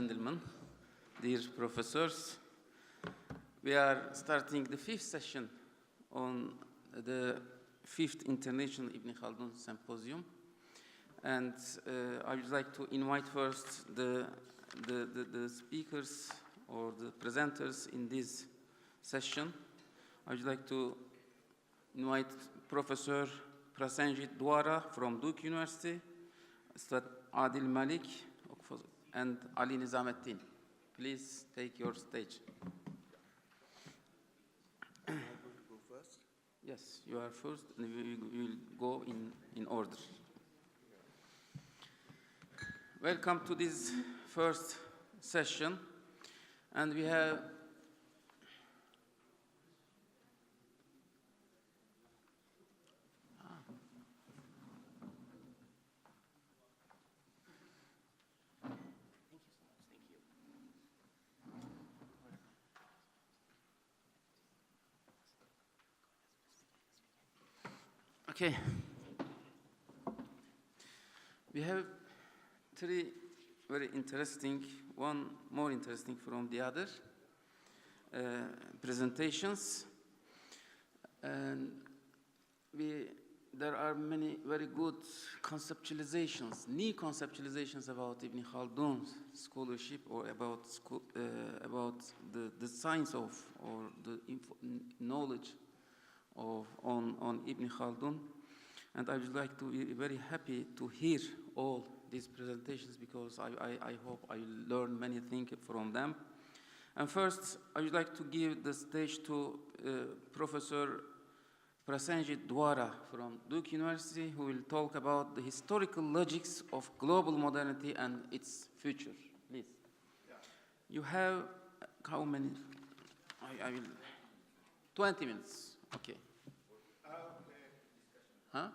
Gentlemen, dear professors, we are starting the 5th session on the 5th International İBN HALDUN Symposium, and I would like to invite first the speakers or the presenters in this session. I would like to invite Professor Prasenjit Dwara from Duke University, Ustad Adil Malik, and Ali Nizamettin. Please take your stage. Am I going to go first? Yes, you are first, and we will go in order. Welcome to this first session, and we have Okay. We have three very interesting, one more interesting from the other, presentations. And there are many very good conceptualizations, new conceptualizations about İBN Haldun's scholarship or about the science of or the knowledge on İBN Haldun, and I would like to be very happy to hear all these presentations because I hope I will learn many things from them. And first, I would like to give the stage to Professor Prasenjit Dwara from Duke University, who will talk about the historical logics of global modernity and its future. Please. Yeah. You have how many? I will 20 minutes. Okay. Huh?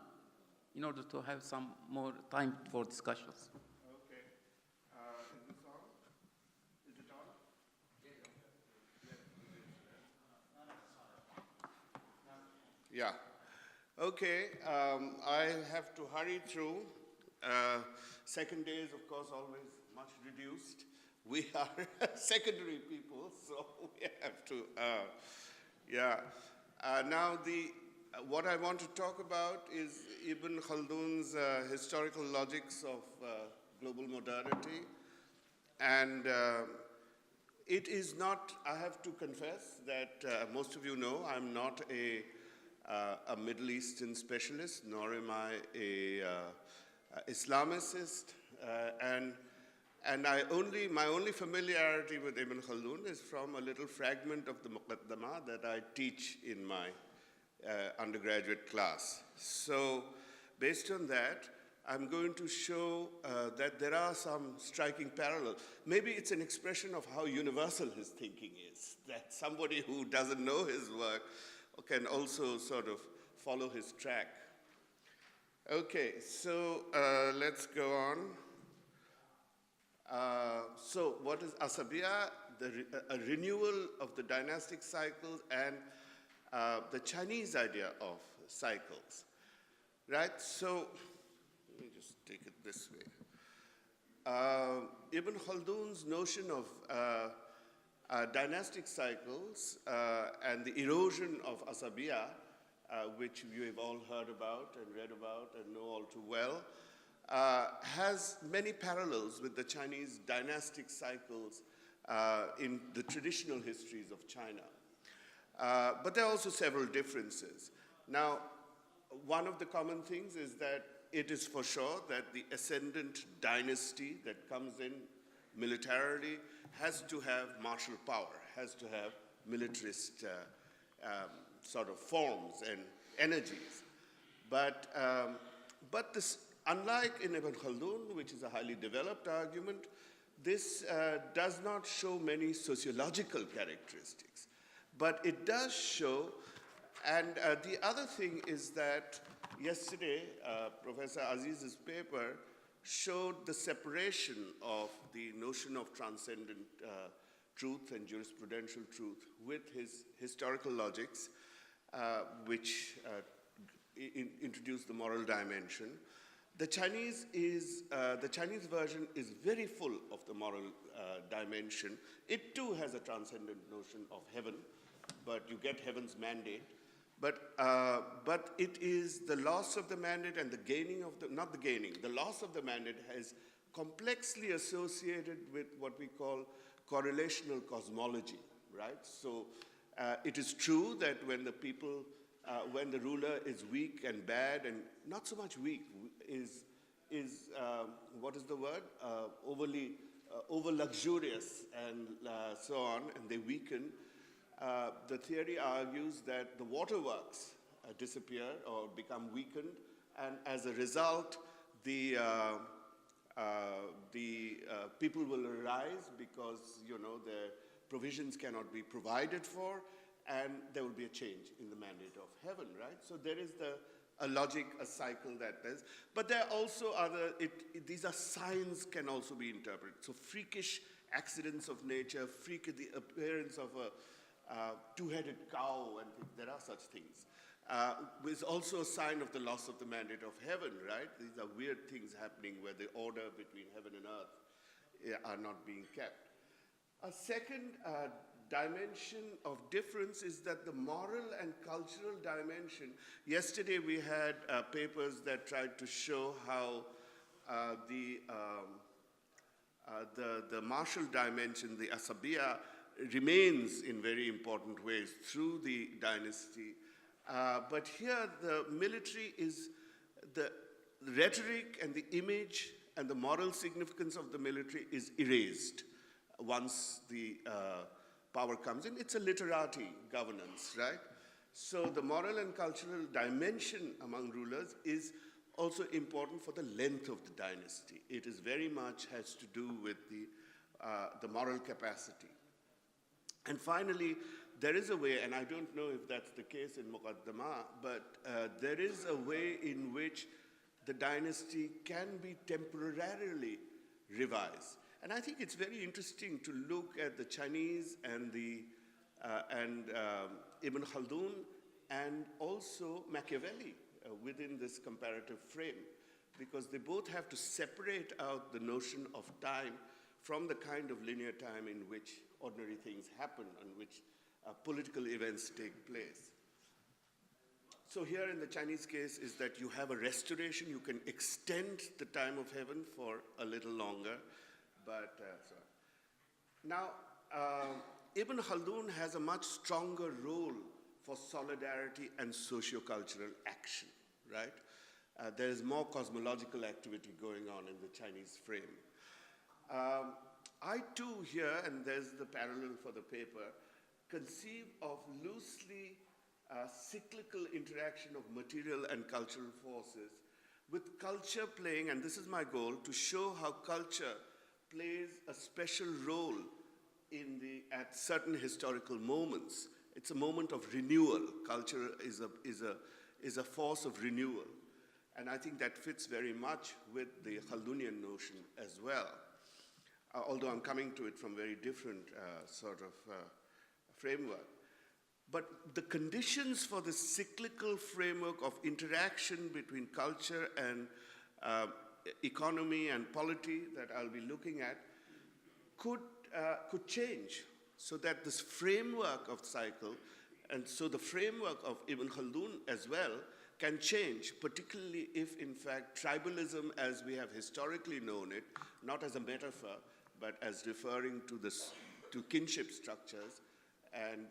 In order to have some more time for discussions. Okay. Is this on? Is it on? Yeah. Okay. I have to hurry through. Second day is, of course, always much reduced. We are secondary people, so we have to, yeah. Now, what I want to talk about is İBN Haldun's historical logics of global modernity. And it is not, I have to confess that most of you know I'm not a Middle Eastern specialist, nor am I a Islamicist. And my only familiarity with İBN Haldun is from a little fragment of the Muqaddamah that I teach in my undergraduate class. So based on that, I'm going to show that there are some striking parallels. Maybe it's an expression of how universal his thinking is, that somebody who doesn't know his work can also sort of follow his track. Okay, so let's go on. So what is Asabiya? A renewal of the dynastic cycles and the Chinese idea of cycles, right? So let me just take it this way. İBN Haldun's notion of dynastic cycles and the erosion of Asabiya, which you have all heard about and read about and know all too well, has many parallels with the Chinese dynastic cycles in the traditional histories of China. But there are also several differences. Now, one of the common things is that it is for sure that the ascendant dynasty that comes in militarily has to have martial power, has to have militarist sort of forms and energies. But this, unlike in İBN Haldun, which is a highly developed argument, this does not show many sociological characteristics. But it does show, and the other thing is that yesterday, Professor Aziz's paper showed the separation of the notion of transcendent truth and jurisprudential truth with his historical logics, which introduced the moral dimension. The Chinese version is very full of the moral dimension. It too has a transcendent notion of heaven, but you get heaven's mandate. But it is the loss of the mandate and the gaining of the, not the gaining, the loss of the mandate is complexly associated with what we call correlational cosmology, right? So it is true that when the people, when the ruler is weak and bad, and not so much weak, is what is the word? Overly, over luxurious and so on, and they weaken. The theory argues that the waterworks disappear or become weakened, and as a result, the people will arise because, you know, their provisions cannot be provided for, and there will be a change in the mandate of heaven, right? So there is a logic, a cycle that is. But there are also other, these are signs can also be interpreted. So freakish accidents of nature, the appearance of a two-headed cow, and there are such things. Is also a sign of the loss of the mandate of heaven, right? These are weird things happening where the order between heaven and earth are not being kept. A second dimension of difference is that the moral and cultural dimension. Yesterday we had papers that tried to show how the martial dimension, the asabiya, remains in very important ways through the dynasty. But here the military is, the rhetoric and the image and the moral significance of the military is erased once the power comes in. It's a literati governance, right? So the moral and cultural dimension among rulers is also important for the length of the dynasty. It is very much has to do with the moral capacity. And finally, there is a way, and I don't know if that's the case in Muqaddama, but there is a way in which the dynasty can be temporarily revised. And I think it's very interesting to look at the Chinese and Ibn Khaldun and also Machiavelli within this comparative frame, because they both have to separate out the notion of time from the kind of linear time in which ordinary things happen, in which political events take place. So here in the Chinese case is that you have a restoration, you can extend the time of heaven for a little longer, but now Ibn Khaldun has a much stronger role for solidarity and socio-cultural action, right? There is more cosmological activity going on in the Chinese frame. I too here, and there's the parallel for the paper, conceive of loosely cyclical interaction of material and cultural forces, with culture playing, and this is my goal, to show how culture plays a special role at certain historical moments. It's a moment of renewal. Culture is a force of renewal. And I think that fits very much with the Khaldunian notion as well. Although I'm coming to it from very different sort of framework. But the conditions for the cyclical framework of interaction between culture and economy and polity that I'll be looking at could change, so that this framework of cycle, and so the framework of Ibn Khaldun as well, can change, particularly if, in fact, tribalism as we have historically known it, not as a metaphor, but as referring to kinship structures, and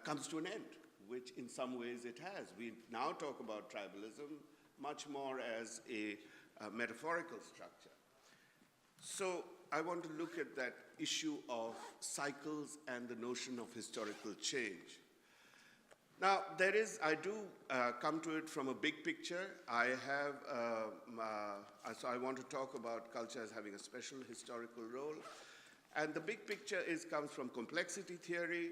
comes to an end, which in some ways it has. We now talk about tribalism much more as a metaphorical structure. So I want to look at that issue of cycles and the notion of historical change. Now, I do come to it from a big picture. So I want to talk about culture as having a special historical role. And the big picture comes from complexity theory.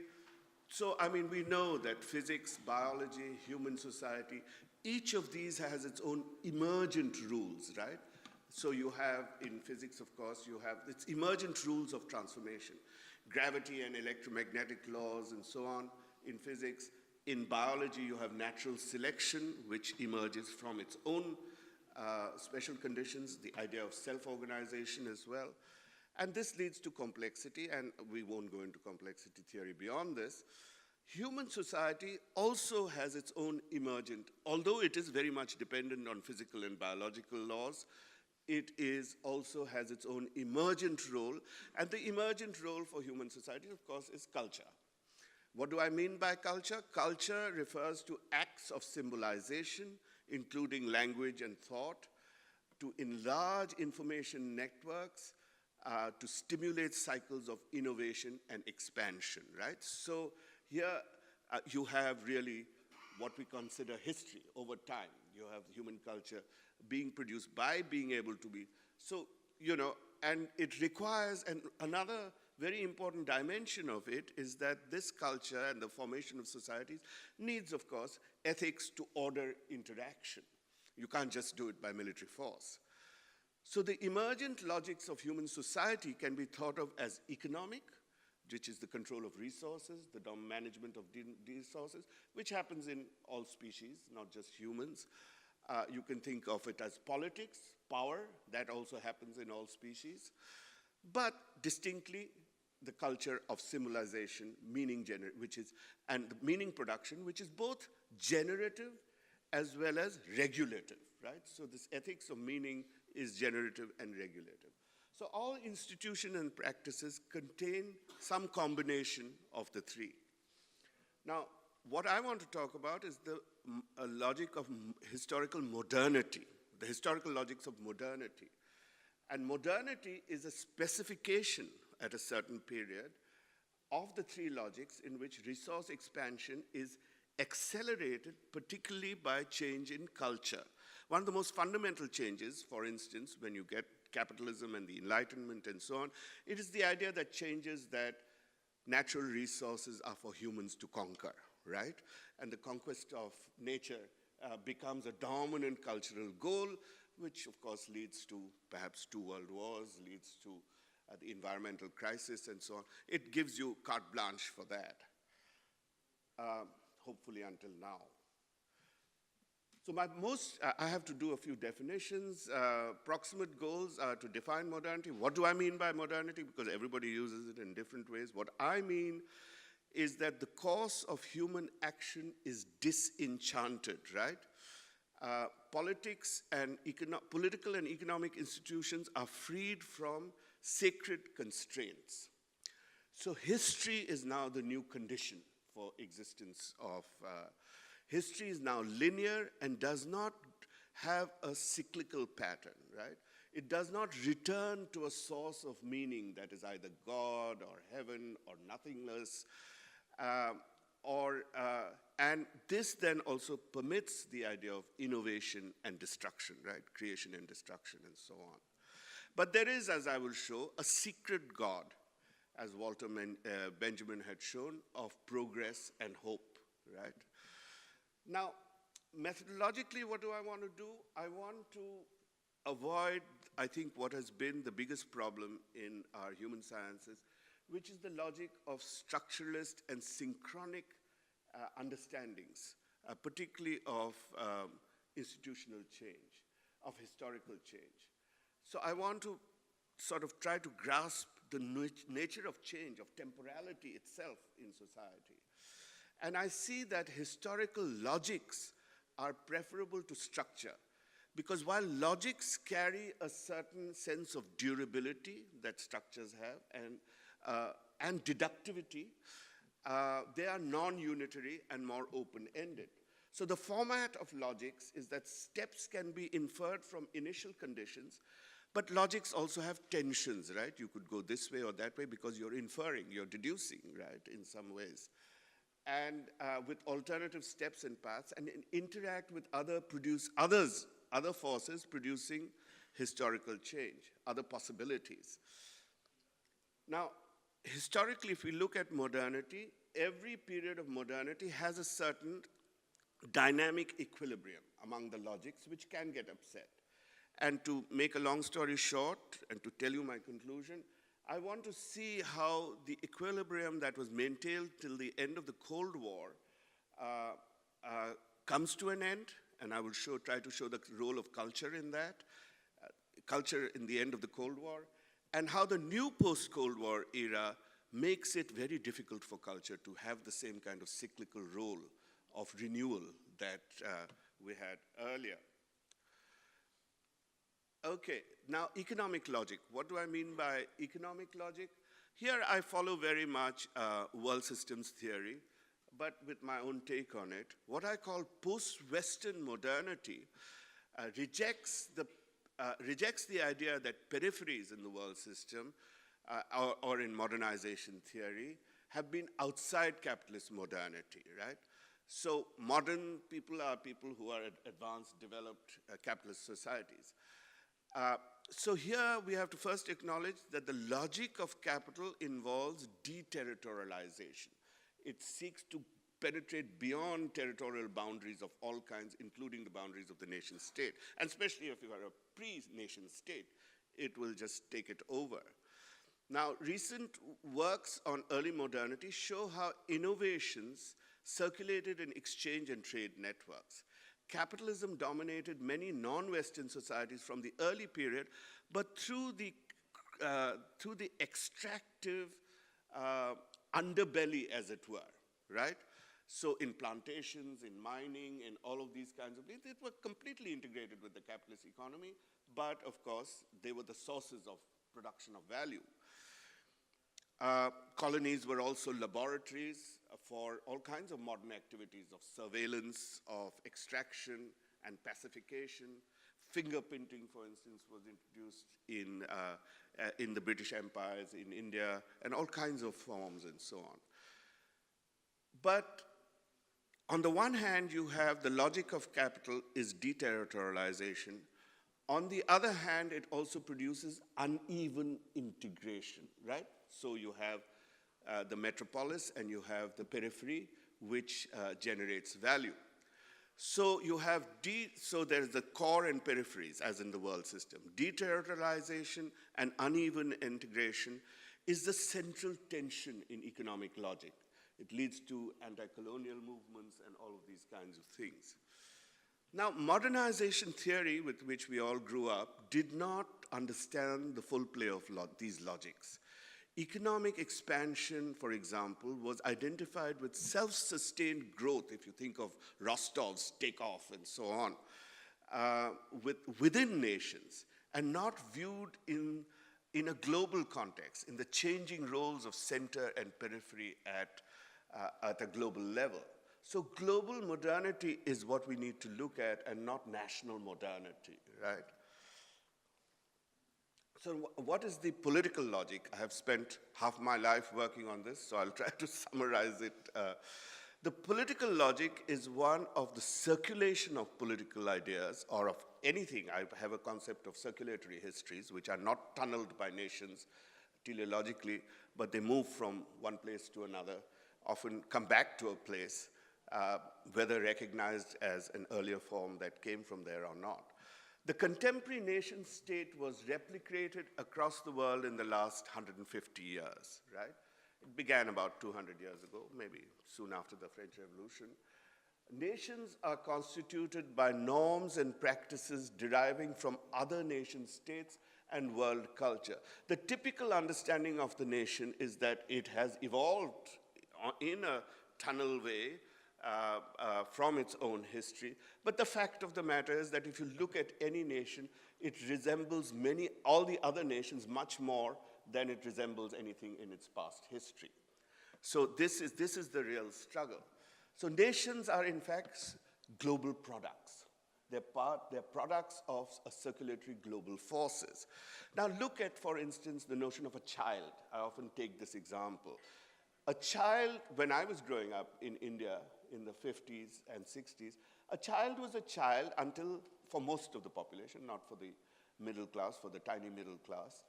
So, I mean, we know that physics, biology, human society, each of these has its own emergent rules, right? So you have, in physics, of course, you have its emergent rules of transformation. Gravity and electromagnetic laws and so on in physics. In biology, you have natural selection, which emerges from its own special conditions, the idea of self-organization as well. And this leads to complexity, and we won't go into complexity theory beyond this. Human society also has its own emergent, although it is very much dependent on physical and biological laws, it also has its own emergent role, and the emergent role for human society, of course, is culture. What do I mean by culture? Culture refers to acts of symbolization, including language and thought, to enlarge information networks, to stimulate cycles of innovation and expansion, right? So here you have really what we consider history over time. You have human culture being produced by being able to be. So, you know, and it requires, and another very important dimension of it is that this culture and the formation of societies needs, of course, ethics to order interaction. You can't just do it by military force. So the emergent logics of human society can be thought of as economic, which is the control of resources, the management of resources, which happens in all species, not just humans. You can think of it as politics, power, that also happens in all species. But distinctly, the culture of symbolization, and meaning production, which is both generative as well as regulative, right? So this ethics of meaning is generative and regulative. So all institutions and practices contain some combination of the three. Now, what I want to talk about is the logic of historical modernity, the historical logics of modernity. And modernity is a specification at a certain period of the three logics in which resource expansion is accelerated, particularly by change in culture. One of the most fundamental changes, for instance, when you get capitalism and the Enlightenment and so on, it is the idea that changes that natural resources are for humans to conquer, right? And the conquest of nature becomes a dominant cultural goal, which of course leads to perhaps 2 world wars, leads to the environmental crisis and so on. It gives you carte blanche for that, hopefully until now. So I have to do a few definitions. Proximate goals are to define modernity. What do I mean by modernity? Because everybody uses it in different ways. What I mean is that the course of human action is disenchanted, right? Political and economic institutions are freed from sacred constraints. So history is now the new condition for existence of history is now linear and does not have a cyclical pattern, right? It does not return to a source of meaning that is either God or heaven or nothingness, and this then also permits the idea of innovation and destruction, right? Creation and destruction and so on. But there is, as I will show, a secret God, as Walter Benjamin had shown, of progress and hope, right? Now, methodologically, what do I want to do? I want to avoid, I think, what has been the biggest problem in our human sciences, which is the logic of structuralist and synchronic understandings, particularly of institutional change, of historical change. So I want to sort of try to grasp the nature of change, of temporality itself in society. And I see that historical logics are preferable to structure, because while logics carry a certain sense of durability that structures have, and deductivity, they are non-unitary and more open-ended. So the format of logics is that steps can be inferred from initial conditions, but logics also have tensions, right? You could go this way or that way because you're inferring, you're deducing, right, in some ways. And with alternative steps and paths, and interact with other forces producing historical change, other possibilities. Now, historically, if we look at modernity, every period of modernity has a certain dynamic equilibrium among the logics, which can get upset. And to make a long story short, and to tell you my conclusion, I want to see how the equilibrium that was maintained till the end of the Cold War comes to an end, and I will try to show the role of culture in that, culture in the end of the Cold War, and how the new post-Cold War era makes it very difficult for culture to have the same kind of cyclical role of renewal that we had earlier. Okay, now economic logic. What do I mean by economic logic? Here I follow very much world systems theory, but with my own take on it. What I call post-Western modernity rejects the idea that peripheries in the world system or in modernization theory have been outside capitalist modernity, right? So modern people are people who are advanced, developed capitalist societies. So here we have to first acknowledge that the logic of capital involves deterritorialization. It seeks to penetrate beyond territorial boundaries of all kinds, including the boundaries of the nation state. And especially if you are a pre-nation state, it will just take it over. Now, recent works on early modernity show how innovations circulated in exchange and trade networks. Capitalism dominated many non-Western societies from the early period, but through the extractive underbelly, as it were, right? So in plantations, in mining, in all of these kinds of things, it were completely integrated with the capitalist economy, but of course, they were the sources of production of value. Colonies were also laboratories for all kinds of modern activities of surveillance, of extraction and pacification. Fingerprinting, for instance, was introduced in the British empires, in India, and all kinds of forms and so on. But on the one hand, you have the logic of capital is deterritorialization. On the other hand, it also produces uneven integration, right? So you have the metropolis and you have the periphery, which generates value. So you have, so there's the core and peripheries, as in the world system. Deterritorialization and uneven integration is the central tension in economic logic. It leads to anti-colonial movements and all of these kinds of things. Now, modernization theory, with which we all grew up, did not understand the full play of these logics. Economic expansion, for example, was identified with self-sustained growth, if you think of Rostov's takeoff and so on, within nations, and not viewed in a global context, in the changing roles of center and periphery at a global level. So global modernity is what we need to look at and not national modernity, right? So what is the political logic? I have spent half my life working on this, so I'll try to summarize it. The political logic is one of the circulation of political ideas or of anything. I have a concept of circulatory histories, which are not tunneled by nations teleologically, but they move from one place to another, often come back to a place, whether recognized as an earlier form that came from there or not. The contemporary nation state was replicated across the world in the last 150 years, right? It began about 200 years ago, maybe soon after the French Revolution. Nations are constituted by norms and practices deriving from other nation states and world culture. The typical understanding of the nation is that it has evolved in a tunnel way from its own history. But the fact of the matter is that if you look at any nation, it resembles all the other nations much more than it resembles anything in its past history. So this is the real struggle. So nations are in fact global products. They're products of circulatory global forces. Now look at, for instance, the notion of a child. I often take this example. A child, when I was growing up in India in the 50s and 60s, a child was a child until, for most of the population, not for the middle class, for the tiny middle class.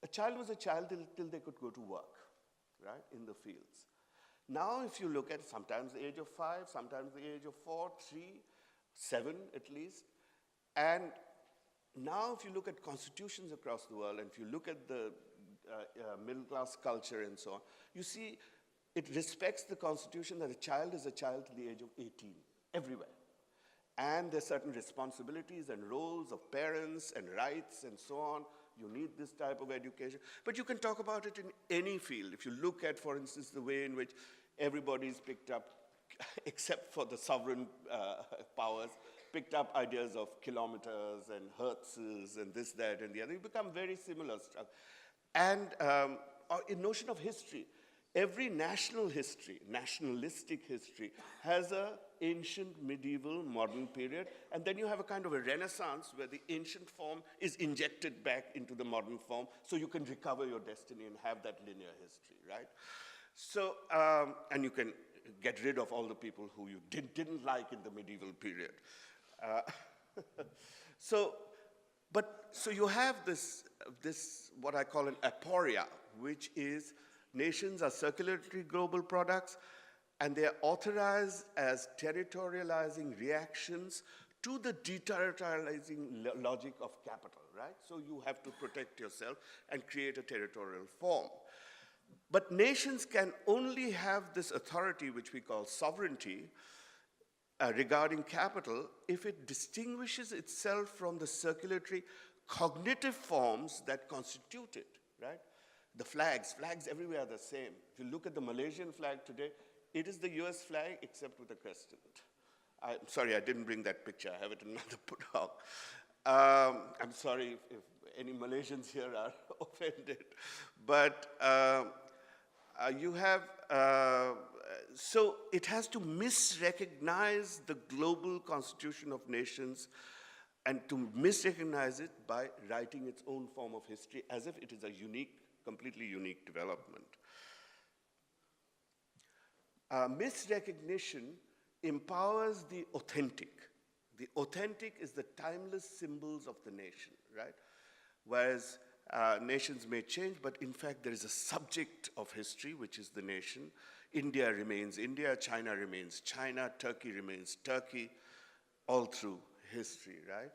A child was a child till they could go to work, right, in the fields. Now, if you look at sometimes the age of 5, sometimes the age of 4, 3, 7 at least, and now if you look at constitutions across the world, and if you look at the middle-class culture and so on, you see it respects the constitution that a child is a child till the age of 18. everywhere. And there's certain responsibilities and roles of parents and rights and so on. You need this type of education. But you can talk about it in any field. If you look at, for instance, the way in which everybody's picked up, except for the sovereign powers, picked up ideas of kilometers and hertzes and this, that, and the other, you become very similar stuff. And in notion of history, every national history, nationalistic history, has an ancient, medieval, modern period, and then you have a kind of a renaissance where the ancient form is injected back into the modern form, so you can recover your destiny and have that linear history, right? So, and you can get rid of all the people who you didn't like in the medieval period. So you have this, what I call an aporia, which is nations are circulatory global products, and they are authorized as territorializing reactions to the deterritorializing logic of capital, right? So you have to protect yourself and create a territorial form. But nations can only have this authority, which we call sovereignty, regarding capital, if it distinguishes itself from the circulatory cognitive forms that constitute it, right? The flags everywhere are the same. If you look at the Malaysian flag today, it is the US flag except with a crescent. I'm sorry, I didn't bring that picture. I have it in another put-out. I'm sorry if any Malaysians here are offended. But you have, so it has to misrecognize the global constitution of nations and to misrecognize it by writing its own form of history as if it is a unique, completely unique development. Misrecognition empowers the authentic. The authentic is the timeless symbols of the nation, right? Whereas nations may change, but in fact there is a subject of history, which is the nation. India remains India, China remains China, Turkey remains Turkey, all through history, right?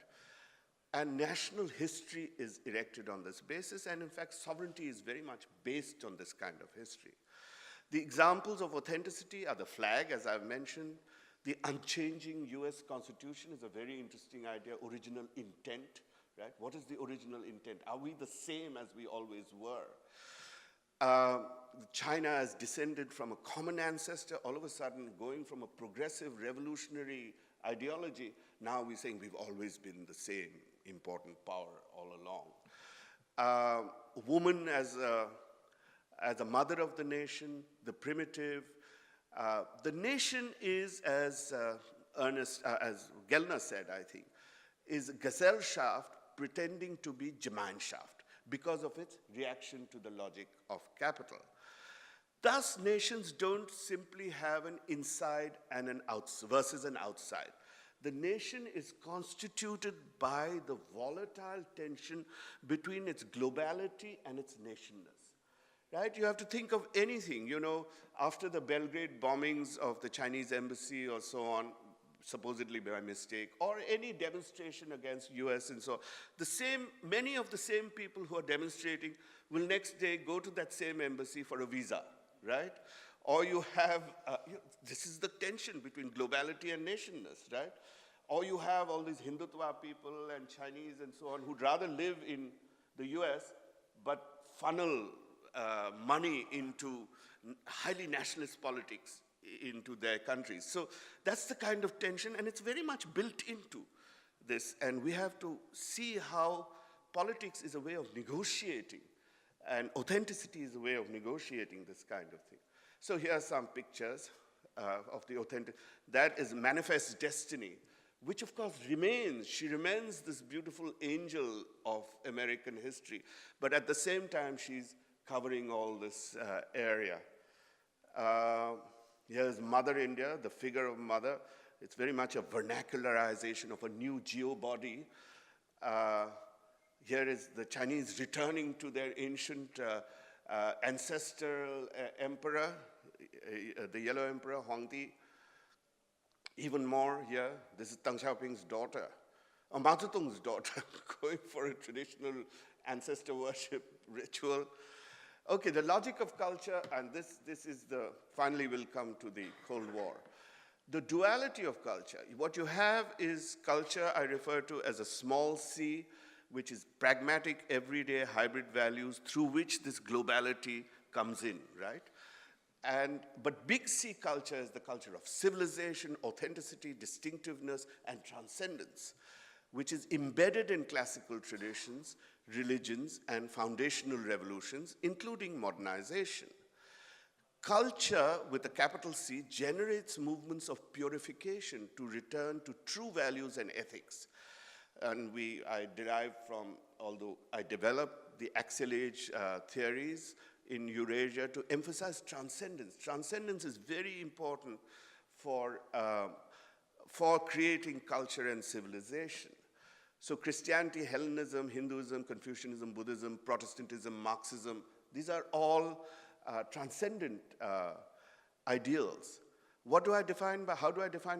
And national history is erected on this basis, and in fact sovereignty is very much based on this kind of history. The examples of authenticity are the flag, as I've mentioned. The unchanging US Constitution is a very interesting idea, original intent, right? What is the original intent? Are we the same as we always were? China has descended from a common ancestor, all of a sudden going from a progressive revolutionary ideology, now we're saying we've always been the same important power all along. Woman as a mother of the nation, the primitive. The nation is, as Gellner said, I think, is a gazelle shaft pretending to be Gemeinschaft because of its reaction to the logic of capital. Thus, nations don't simply have an inside and an outside versus an outside. The nation is constituted by the volatile tension between its globality and its nationness. Right? You have to think of anything, you know, after the Belgrade bombings of the Chinese embassy or so on, supposedly by mistake, or any demonstration against US and so on. Many of the same people who are demonstrating will next day go to that same embassy for a visa, right? Or you have, this is the tension between globality and nationness, right? Or you have all these Hindutva people and Chinese and so on who'd rather live in the US, but funnel money into highly nationalist politics into their countries. So that's the kind of tension, and it's very much built into this. And we have to see how politics is a way of negotiating, and authenticity is a way of negotiating this kind of thing. So here are some pictures of the authentic. That is Manifest Destiny, which of course remains. She remains this beautiful angel of American history, but at the same time she's covering all this area. Here's Mother India, the figure of Mother. It's very much a vernacularization of a new geo-body. Here is the Chinese returning to their ancient ancestral emperor, the Yellow Emperor, Huangdi. Even more here, this is Deng Xiaoping's daughter, Mao Zedong's daughter, going for a traditional ancestor worship ritual. Okay, the logic of culture, and this is finally will come to the Cold War. the duality of culture. What you have is culture I refer to as a small c, which is pragmatic, everyday, hybrid values through which this globality comes in, right? But big C culture is the culture of civilization, authenticity, distinctiveness, and transcendence, which is embedded in classical traditions, religions, and foundational revolutions, including modernization. Culture, with a capital C, generates movements of purification to return to true values and ethics. And I derived from, although I developed the Axial Age theories in Eurasia to emphasize transcendence. Transcendence is very important for creating culture and civilization. So Christianity, Hellenism, Hinduism, Confucianism, Buddhism, Protestantism, Marxism, these are all transcendent ideals. How do I define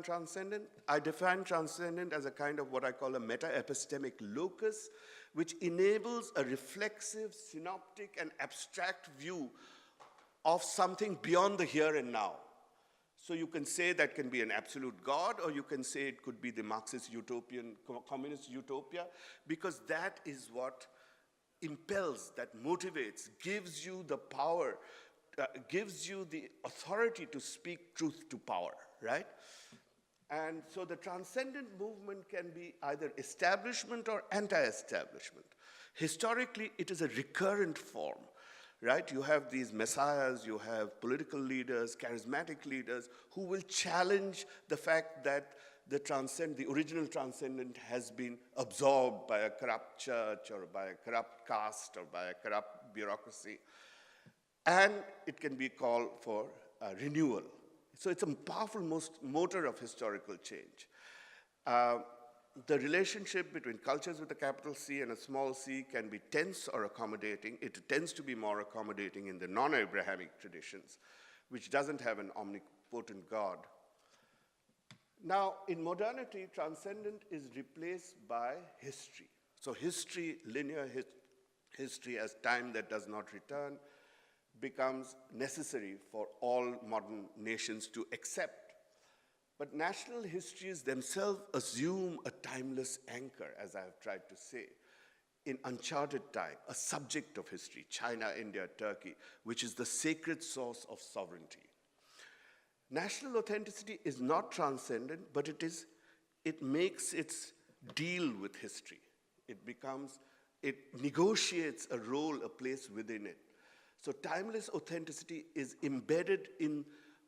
transcendent? I define transcendent as a kind of what I call a meta-epistemic locus, which enables a reflexive, synoptic, and abstract view of something beyond the here and now. So you can say that can be an absolute God, or you can say it could be the Marxist utopian, communist utopia, because that is what impels, that motivates, gives you the power, gives you the authority to speak truth to power, right? And so the transcendent movement can be either establishment or anti-establishment. Historically, it is a recurrent form, right? You have these messiahs, you have political leaders, charismatic leaders, who will challenge the fact that the original transcendent has been absorbed by a corrupt church or by a corrupt caste or by a corrupt bureaucracy. And it can be called for renewal. So it's a powerful motor of historical change. The relationship between cultures with a capital C and a small c can be tense or accommodating. It tends to be more accommodating in the non-Abrahamic traditions, which doesn't have an omnipotent God. Now, in modernity, transcendent is replaced by history. So history, linear history as time that does not return, becomes necessary for all modern nations to accept. But national histories themselves assume a timeless anchor, as I have tried to say, in uncharted time, a subject of history, China, India, Turkey, which is the sacred source of sovereignty. National authenticity is not transcendent, but it makes its deal with history. It negotiates a role, a place within it. So timeless authenticity is embedded in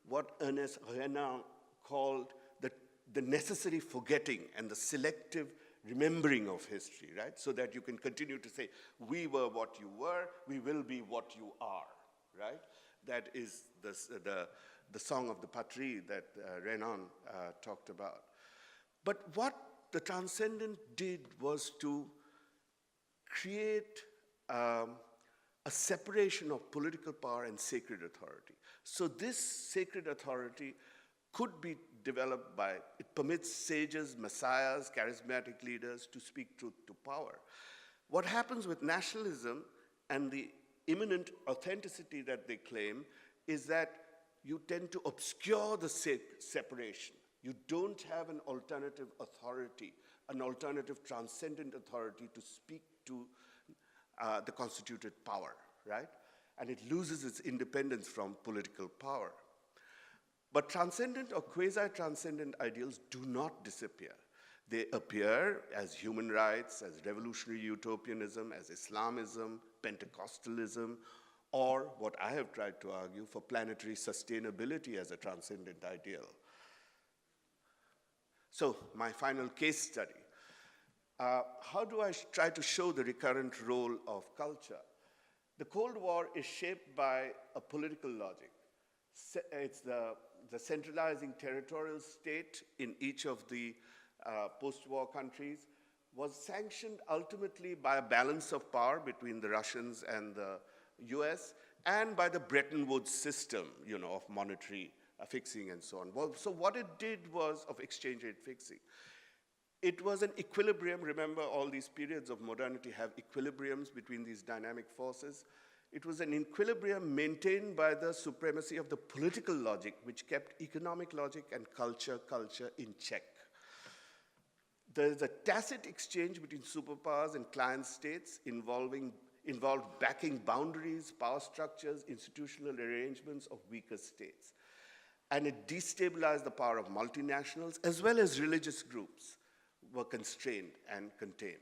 what Ernest Renan called the necessary forgetting and the selective remembering of history, right? So that you can continue to say, we were what you were, we will be what you are, right? That is the song of the patrie that Renan talked about. But what the transcendent did was to create a separation of political power and sacred authority. So this sacred authority could be developed it permits sages, messiahs, charismatic leaders to speak truth to power. What happens with nationalism and the imminent authenticity that they claim is that you tend to obscure the separation. You don't have an alternative authority, an alternative transcendent authority to speak to the constituted power, right? And it loses its independence from political power. But transcendent or quasi-transcendent ideals do not disappear. They appear as human rights, as revolutionary utopianism, as Islamism, Pentecostalism, or what I have tried to argue for planetary sustainability as a transcendent ideal. So, my final case study. How do I try to show the recurrent role of culture? The Cold War is shaped by a political logic. It's the centralizing territorial state in each of the post-war countries was sanctioned ultimately by a balance of power between the Russians and the US and by the Bretton Woods system, of monetary fixing and so on. So what it did was of exchange rate fixing. It was an equilibrium. Remember, all these periods of modernity have equilibriums between these dynamic forces. It was an equilibrium maintained by the supremacy of the political logic, which kept economic logic and culture in check. There is a tacit exchange between superpowers and client states involved backing boundaries, power structures, institutional arrangements of weaker states. And it destabilized the power of multinationals as well as religious groups were constrained and contained.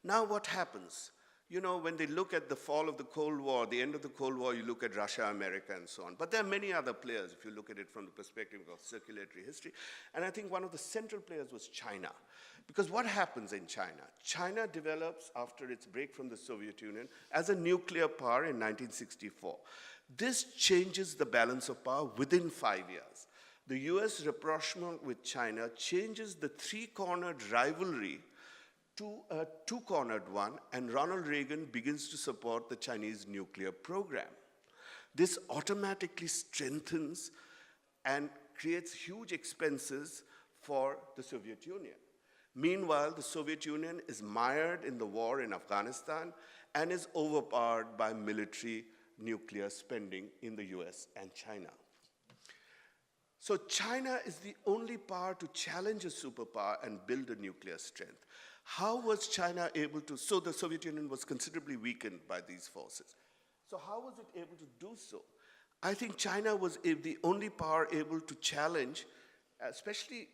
Now what happens? You know, when they look at the fall of the Cold War, the end of the Cold War, you look at Russia, America, and so on. But there are many other players if you look at it from the perspective of circulatory history. And I think one of the central players was China. Because what happens in China? China develops after its break from the Soviet Union as a nuclear power in 1964. This changes the balance of power within 5 years. The US rapprochement with China changes the three-cornered rivalry to a two-cornered one, and Ronald Reagan begins to support the Chinese nuclear program. This automatically strengthens and creates huge expenses for the Soviet Union. Meanwhile, the Soviet Union is mired in the war in Afghanistan and is overpowered by military nuclear spending in the US and China. So China is the only power to challenge a superpower and build a nuclear strength. How was China able to, so the Soviet Union was considerably weakened by these forces. So how was it able to do so? I think China was the only power able to challenge, especially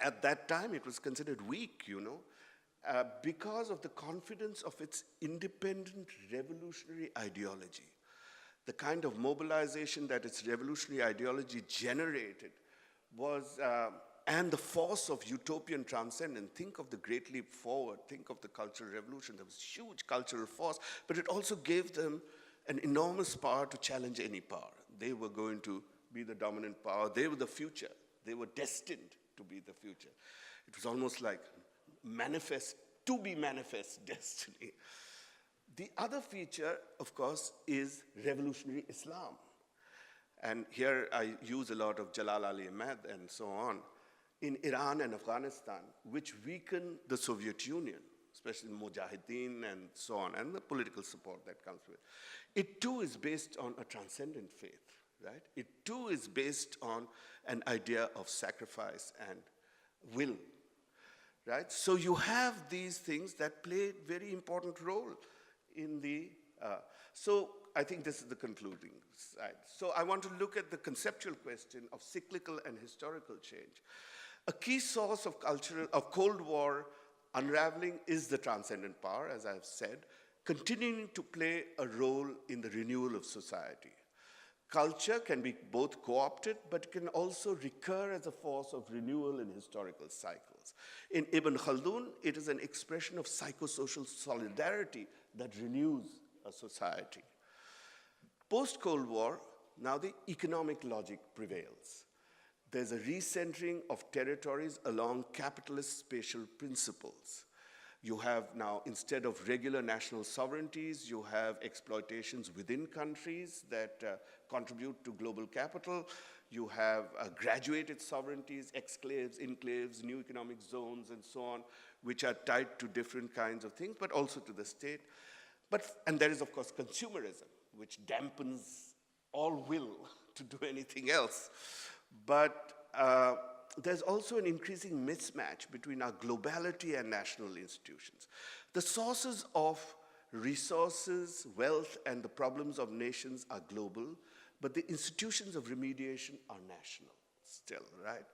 at that time it was considered weak, you know, because of the confidence of its independent revolutionary ideology. The kind of mobilization that its revolutionary ideology generated was, and the force of utopian transcendence. Think of the Great Leap Forward, think of the Cultural Revolution. There was huge cultural force, but it also gave them an enormous power to challenge any power. They were going to be the dominant power. They were the future. They were destined to be the future. It was almost like manifest destiny. The other feature, of course, is revolutionary Islam. And here I use a lot of Jalal Ali Ahmad and so on, in Iran and Afghanistan, which weakened the Soviet Union, especially Mujahideen and so on, and the political support that comes with. It too is based on a transcendent faith, right? It too is based on an idea of sacrifice and will, right? So you have these things that play a very important role in the, so I think this is the concluding side. So I want to look at the conceptual question of cyclical and historical change. A key source of Cold War unraveling is the transcendent power, as I've said, continuing to play a role in the renewal of society. Culture can be both co-opted, but can also recur as a force of renewal in historical cycles. In İBN HALDUN, it is an expression of psychosocial solidarity that renews a society. Post-Cold War, now the economic logic prevails. There's a recentering of territories along capitalist spatial principles. You have now, instead of regular national sovereignties, you have exploitations within countries that contribute to global capital. You have graduated sovereignties, exclaves, enclaves, new economic zones, and so on, which are tied to different kinds of things, but also to the state. And there is, of course, consumerism, which dampens all will to do anything else. But there's also an increasing mismatch between our globality and national institutions. The sources of resources, wealth, and the problems of nations are global, but the institutions of remediation are national still, right?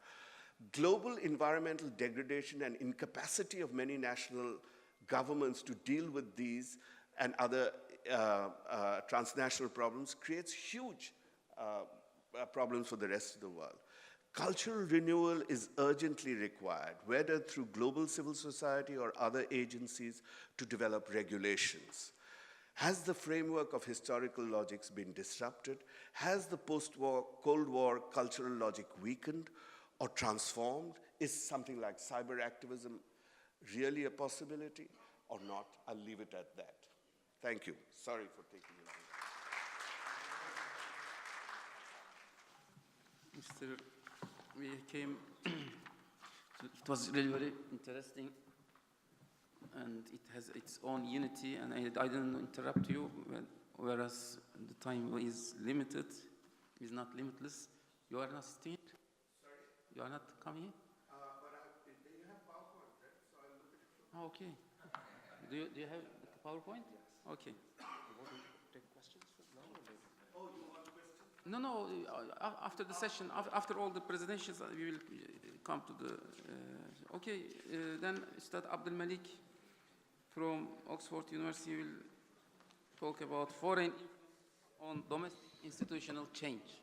Global environmental degradation and incapacity of many national governments to deal with these and other transnational problems creates huge problems for the rest of the world. Cultural renewal is urgently required, whether through global civil society or other agencies to develop regulations. Has the framework of historical logics been disrupted? Has the post-war, Cold War cultural logic weakened or transformed? Is something like cyber activism really a possibility or not? I'll leave it at that. Thank you. Sorry for taking you long. Mr. We came, it was really very interesting, and it has its own unity, and I didn't interrupt you whereas the time is limited, is not limitless. You are not staying? Sorry? You are not coming? But you have PowerPoint, right? So I'll look at it from. Oh, okay. Do you have the PowerPoint? Yes. Okay. You want to take questions now or later? Oh, you want questions? No, after the session, after all the presentations, we will come to the... okay, then Ustad Abdul Malik from Oxford University will talk about foreign on domestic institutional change.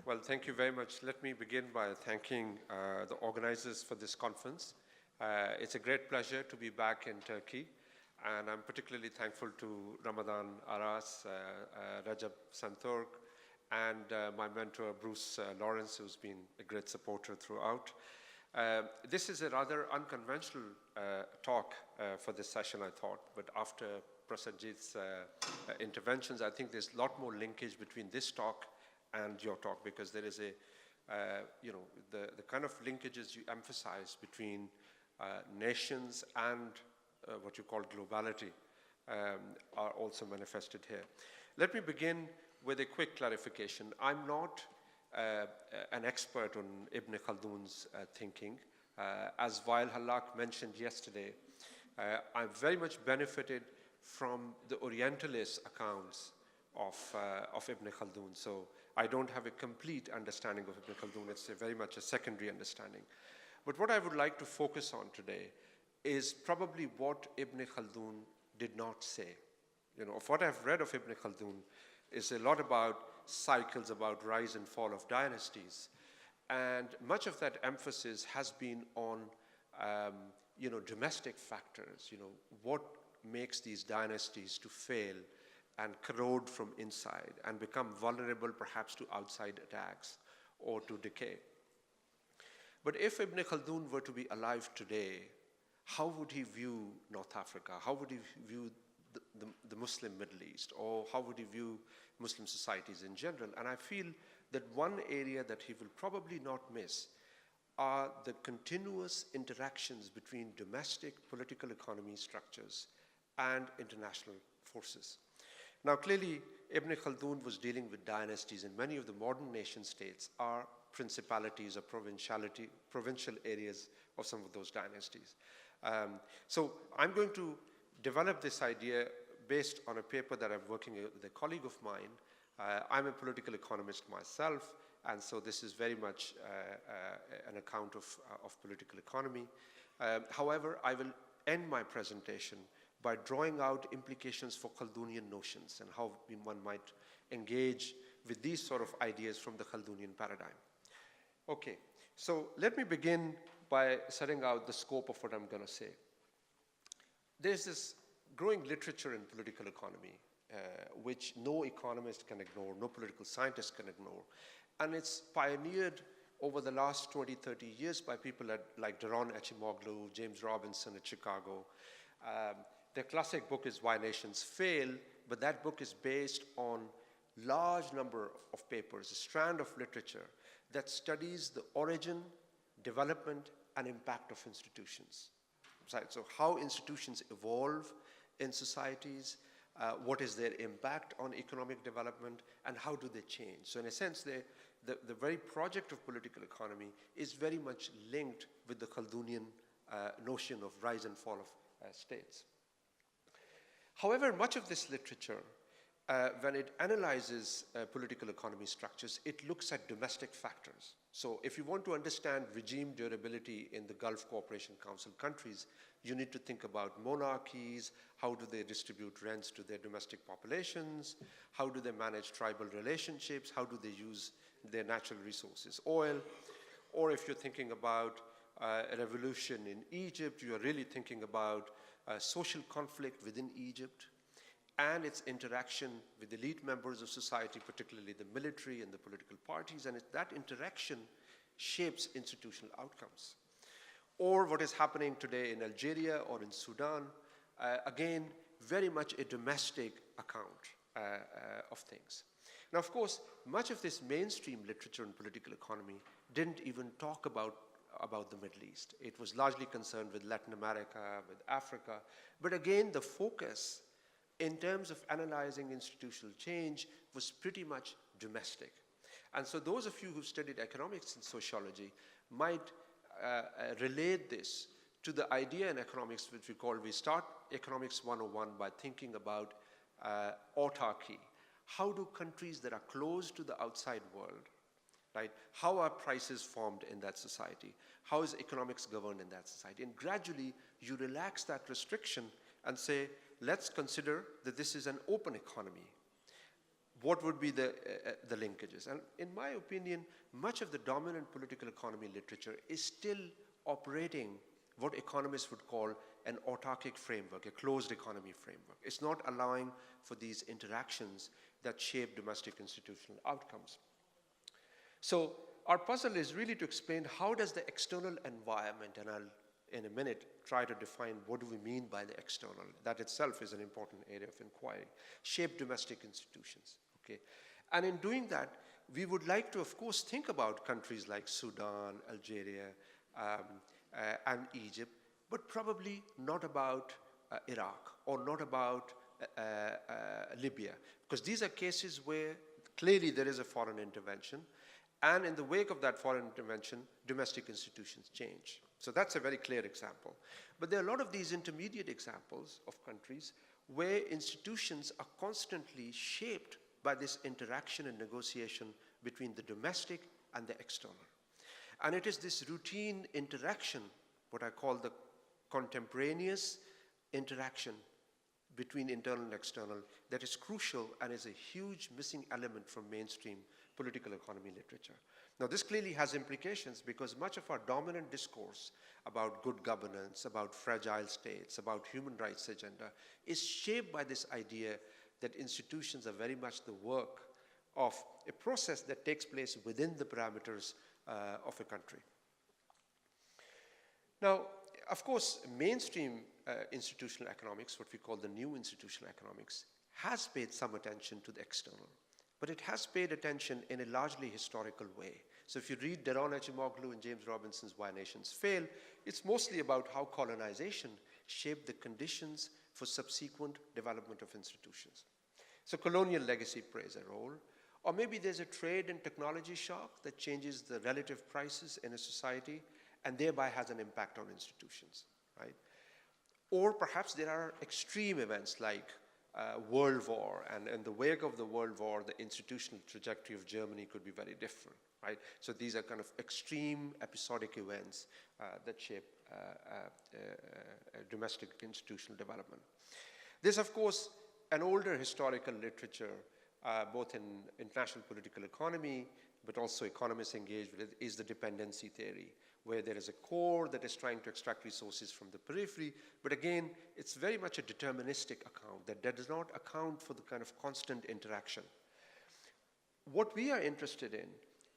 Well, thank you very much. Let me begin by thanking the organizers for this conference. It's a great pleasure to be back in Turkey, and I'm particularly thankful to Ramadan Aras, Rajab Santurk, and my mentor, Bruce Lawrence, who's been a great supporter throughout. This is a rather unconventional talk for this session, I thought, but after Prasadjit's interventions, I think there's a lot more linkage between this talk and your talk, because there is a, the kind of linkages you emphasize between nations and what you call globality are also manifested here. Let me begin with a quick clarification. I'm not an expert on Ibn Khaldun's thinking. As Wael Hallaq mentioned yesterday, I've very much benefited from the Orientalist accounts of Ibn Khaldun. So I don't have a complete understanding of Ibn Khaldun. It's very much a secondary understanding. But what I would like to focus on today is probably what Ibn Khaldun did not say. Of what I've read of Ibn Khaldun is a lot about cycles, about rise and fall of dynasties. And much of that emphasis has been on, domestic factors, what makes these dynasties to fail and corrode from inside and become vulnerable perhaps to outside attacks or to decay. But if Ibn Khaldun were to be alive today, how would he view North Africa? How would he view the Muslim Middle East? Or how would he view Muslim societies in general? And I feel that one area that he will probably not miss are the continuous interactions between domestic political economy structures and international forces. Now, clearly, Ibn Khaldun was dealing with dynasties, and many of the modern nation states are principalities or provincial areas of some of those dynasties. So I'm going to develop this idea based on a paper that I'm working with a colleague of mine. I'm a political economist myself, and so this is very much an account of political economy. However, I will end my presentation by drawing out implications for Khaldunian notions and how one might engage with these sort of ideas from the Khaldunian paradigm. Okay, so let me begin by setting out the scope of what I'm going to say. There's this growing literature in political economy, which no economist can ignore, no political scientist can ignore. And it's pioneered over the last 20, 30 years by people like Daron Acemoglu, James Robinson at Chicago. Their classic book is Why Nations Fail, but that book is based on large number of papers, a strand of literature that studies the origin, development, and impact of institutions. So how institutions evolve in societies, what is their impact on economic development, and how do they change? So in a sense, the very project of political economy is very much linked with the Khaldunian notion of rise and fall of states. However, much of this literature, when it analyzes political economy structures, it looks at domestic factors. So if you want to understand regime durability in the Gulf Cooperation Council countries, you need to think about monarchies, how do they distribute rents to their domestic populations, how do they manage tribal relationships, how do they use their natural resources, oil, or if you're thinking about a revolution in Egypt, you are really thinking about social conflict within Egypt and its interaction with elite members of society, particularly the military and the political parties, and that interaction shapes institutional outcomes. Or what is happening today in Algeria or in Sudan, again, very much a domestic account of things. Now, of course, much of this mainstream literature in political economy didn't even talk about about the Middle East. It was largely concerned with Latin America, with Africa. But again, the focus in terms of analyzing institutional change was pretty much domestic. And so those of you who've studied economics and sociology might relate this to the idea in economics which we start Economics 101 by thinking about autarky. How do countries that are close to the outside world, right, how are prices formed in that society? How is economics governed in that society? And gradually you relax that restriction and say, let's consider that this is an open economy. What would be the linkages? And in my opinion, much of the dominant political economy literature is still operating what economists would call an autarkic framework, a closed economy framework. It's not allowing for these interactions that shape domestic institutional outcomes. So our puzzle is really to explain how does the external environment, and I'll in a minute try to define what do we mean by the external. That itself is an important area of inquiry. Shape domestic institutions, okay? And in doing that, we would like to, of course, think about countries like Sudan, Algeria, and Egypt, but probably not about Iraq or not about Libya, because these are cases where clearly there is a foreign intervention, and in the wake of that foreign intervention, domestic institutions change. So that's a very clear example. But there are a lot of these intermediate examples of countries where institutions are constantly shaped by this interaction and negotiation between the domestic and the external. And it is this routine interaction, what I call the contemporaneous interaction between internal and external, that is crucial and is a huge missing element from mainstream political economy literature. Now, this clearly has implications because much of our dominant discourse about good governance, about fragile states, about human rights agenda is shaped by this idea that institutions are very much the work of a process that takes place within the parameters of a country. Now, of course, mainstream institutional economics, what we call the new institutional economics, has paid some attention to the external, but it has paid attention in a largely historical way. So if you read Daron Acemoglu and James Robinson's Why Nations Fail, it's mostly about how colonization shaped the conditions for subsequent development of institutions. So colonial legacy plays a role, or maybe there's a trade and technology shock that changes the relative prices in a society and thereby has an impact on institutions, right? Or perhaps there are extreme events like World War, and in the wake of the World War, the institutional trajectory of Germany could be very different, right? So these are kind of extreme episodic events that shape domestic institutional development. There's, of course, an older historical literature, both in international political economy, but also economists engaged with it, is the dependency theory, where there is a core that is trying to extract resources from the periphery, but again, it's very much a deterministic account that does not account for the kind of constant interaction. What we are interested in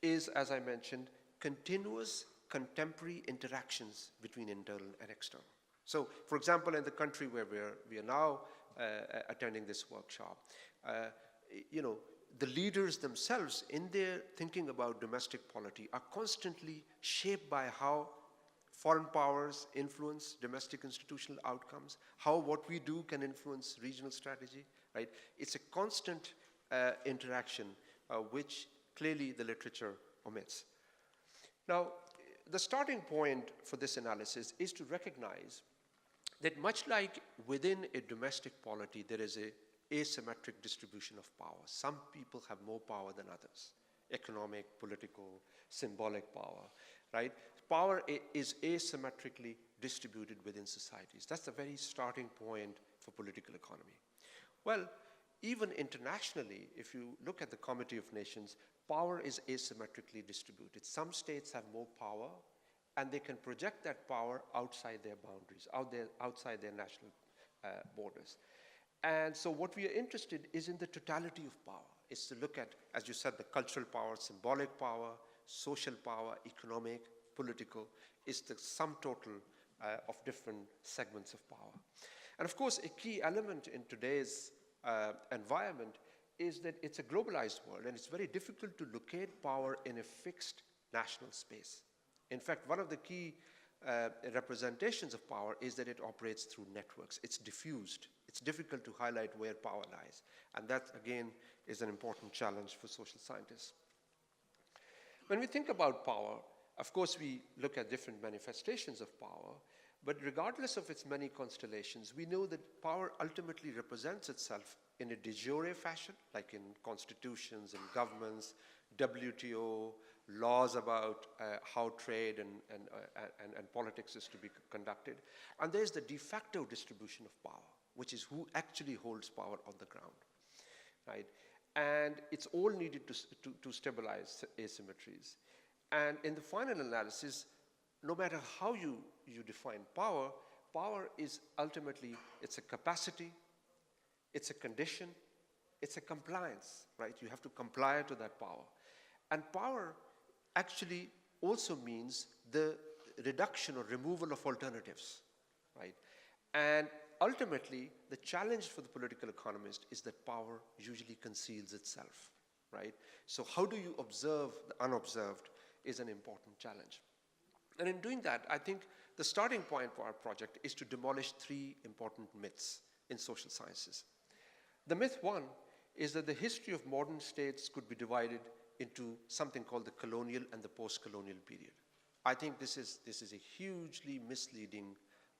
is, as I mentioned, continuous contemporary interactions between internal and external. So, for example, in the country where we are now attending this workshop, the leaders themselves in their thinking about domestic polity are constantly shaped by how foreign powers influence domestic institutional outcomes, how what we do can influence regional strategy, right? It's a constant interaction which clearly the literature omits. Now, the starting point for this analysis is to recognize that much like within a domestic polity, there is a asymmetric distribution of power. Some people have more power than others, economic, political, symbolic power, right? Power is asymmetrically distributed within societies. That's the very starting point for political economy. Well, even internationally, if you look at the Committee of Nations, power is asymmetrically distributed. Some states have more power, and they can project that power outside their boundaries, outside their national borders. And so what we are interested is in the totality of power. It's to look at, as you said, the cultural power, symbolic power, social power, economic, political. It's the sum total of different segments of power. And of course, a key element in today's environment is that it's a globalized world, and it's very difficult to locate power in a fixed national space. In fact, one of the key representations of power is that it operates through networks. It's diffused. It's difficult to highlight where power lies. And that, again, is an important challenge for social scientists. When we think about power, of course, we look at different manifestations of power, but regardless of its many constellations, we know that power ultimately represents itself in a de jure fashion, like in constitutions and governments, WTO, laws about how trade and politics is to be conducted. And there's the de facto distribution of power, which is who actually holds power on the ground, right? And it's all needed to stabilize asymmetries. And in the final analysis, no matter how you define power, power is ultimately, it's a capacity, it's a condition, it's a compliance, right? You have to comply to that power. And power actually also means the reduction or removal of alternatives, right? And ultimately, the challenge for the political economist is that power usually conceals itself, right? So how do you observe the unobserved is an important challenge. And in doing that, I think the starting point for our project is to demolish three important myths in social sciences. The myth one is that the history of modern states could be divided into something called the colonial and the post-colonial period. I think this is a hugely misleading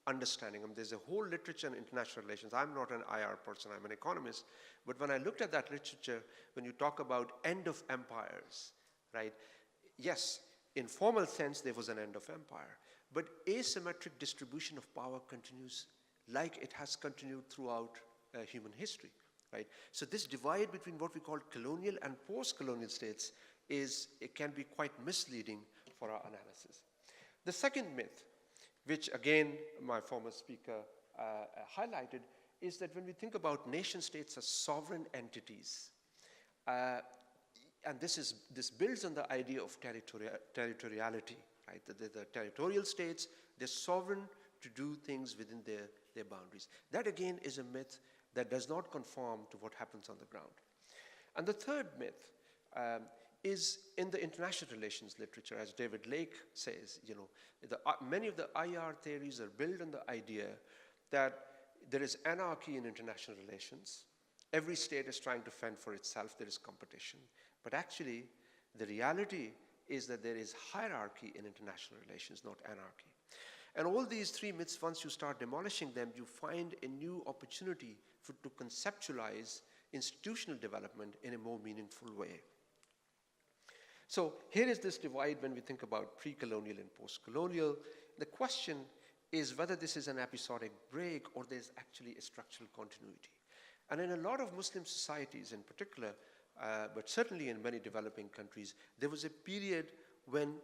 understanding. I mean, there's a whole literature on international relations. I'm not an IR person, I'm an economist. But when I looked at that literature, when you talk about end of empires, right? Yes, in formal sense, there was an end of empire. But asymmetric distribution of power continues like it has continued throughout human history, right? So this divide between what we call colonial and post-colonial states it can be quite misleading for our analysis. The second myth, which again my former speaker highlighted, is that when we think about nation states as sovereign entities, and this builds on the idea of territoriality, right? The territorial states, they're sovereign to do things within their boundaries. That again is a myth that does not conform to what happens on the ground. And the third myth is in the international relations literature, as David Lake says, you know, many of the IR theories are built on the idea that there is anarchy in international relations. Every state is trying to fend for itself, there is competition. But actually, the reality is that there is hierarchy in international relations, not anarchy. And all these three myths, once you start demolishing them, you find a new opportunity to conceptualize institutional development in a more meaningful way. So here is this divide when we think about pre-colonial and post-colonial. The question is whether this is an episodic break or there's actually a structural continuity. And in a lot of Muslim societies in particular, but certainly in many developing countries, there was a period when,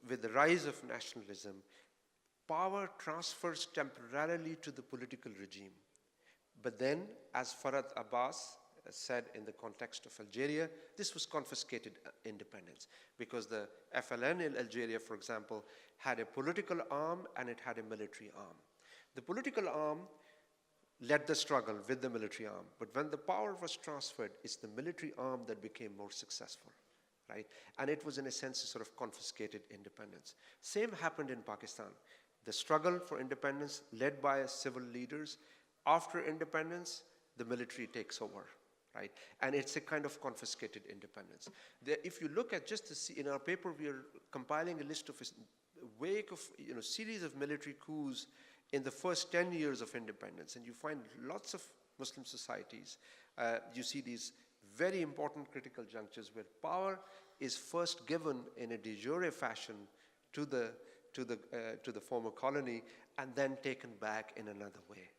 with the rise of nationalism, power transfers temporarily to the political regime. But then, as Farhad Abbas said in the context of Algeria, this was confiscated independence, because the FLN in Algeria, for example, had a political arm and it had a military arm. The political arm led the struggle with the military arm, but when the power was transferred, it's the military arm that became more successful, right? And it was in a sense a sort of confiscated independence. Same happened in Pakistan. The struggle for independence led by civil leaders. After independence, the military takes over, right? And it's a kind of confiscated independence. If you look at in our paper, we are compiling a list of a wake of, series of military coups in the first 10 years of independence, and you find lots of Muslim societies. You see these very important critical junctures where power is first given in a de jure fashion to the former colony and then taken back in another way,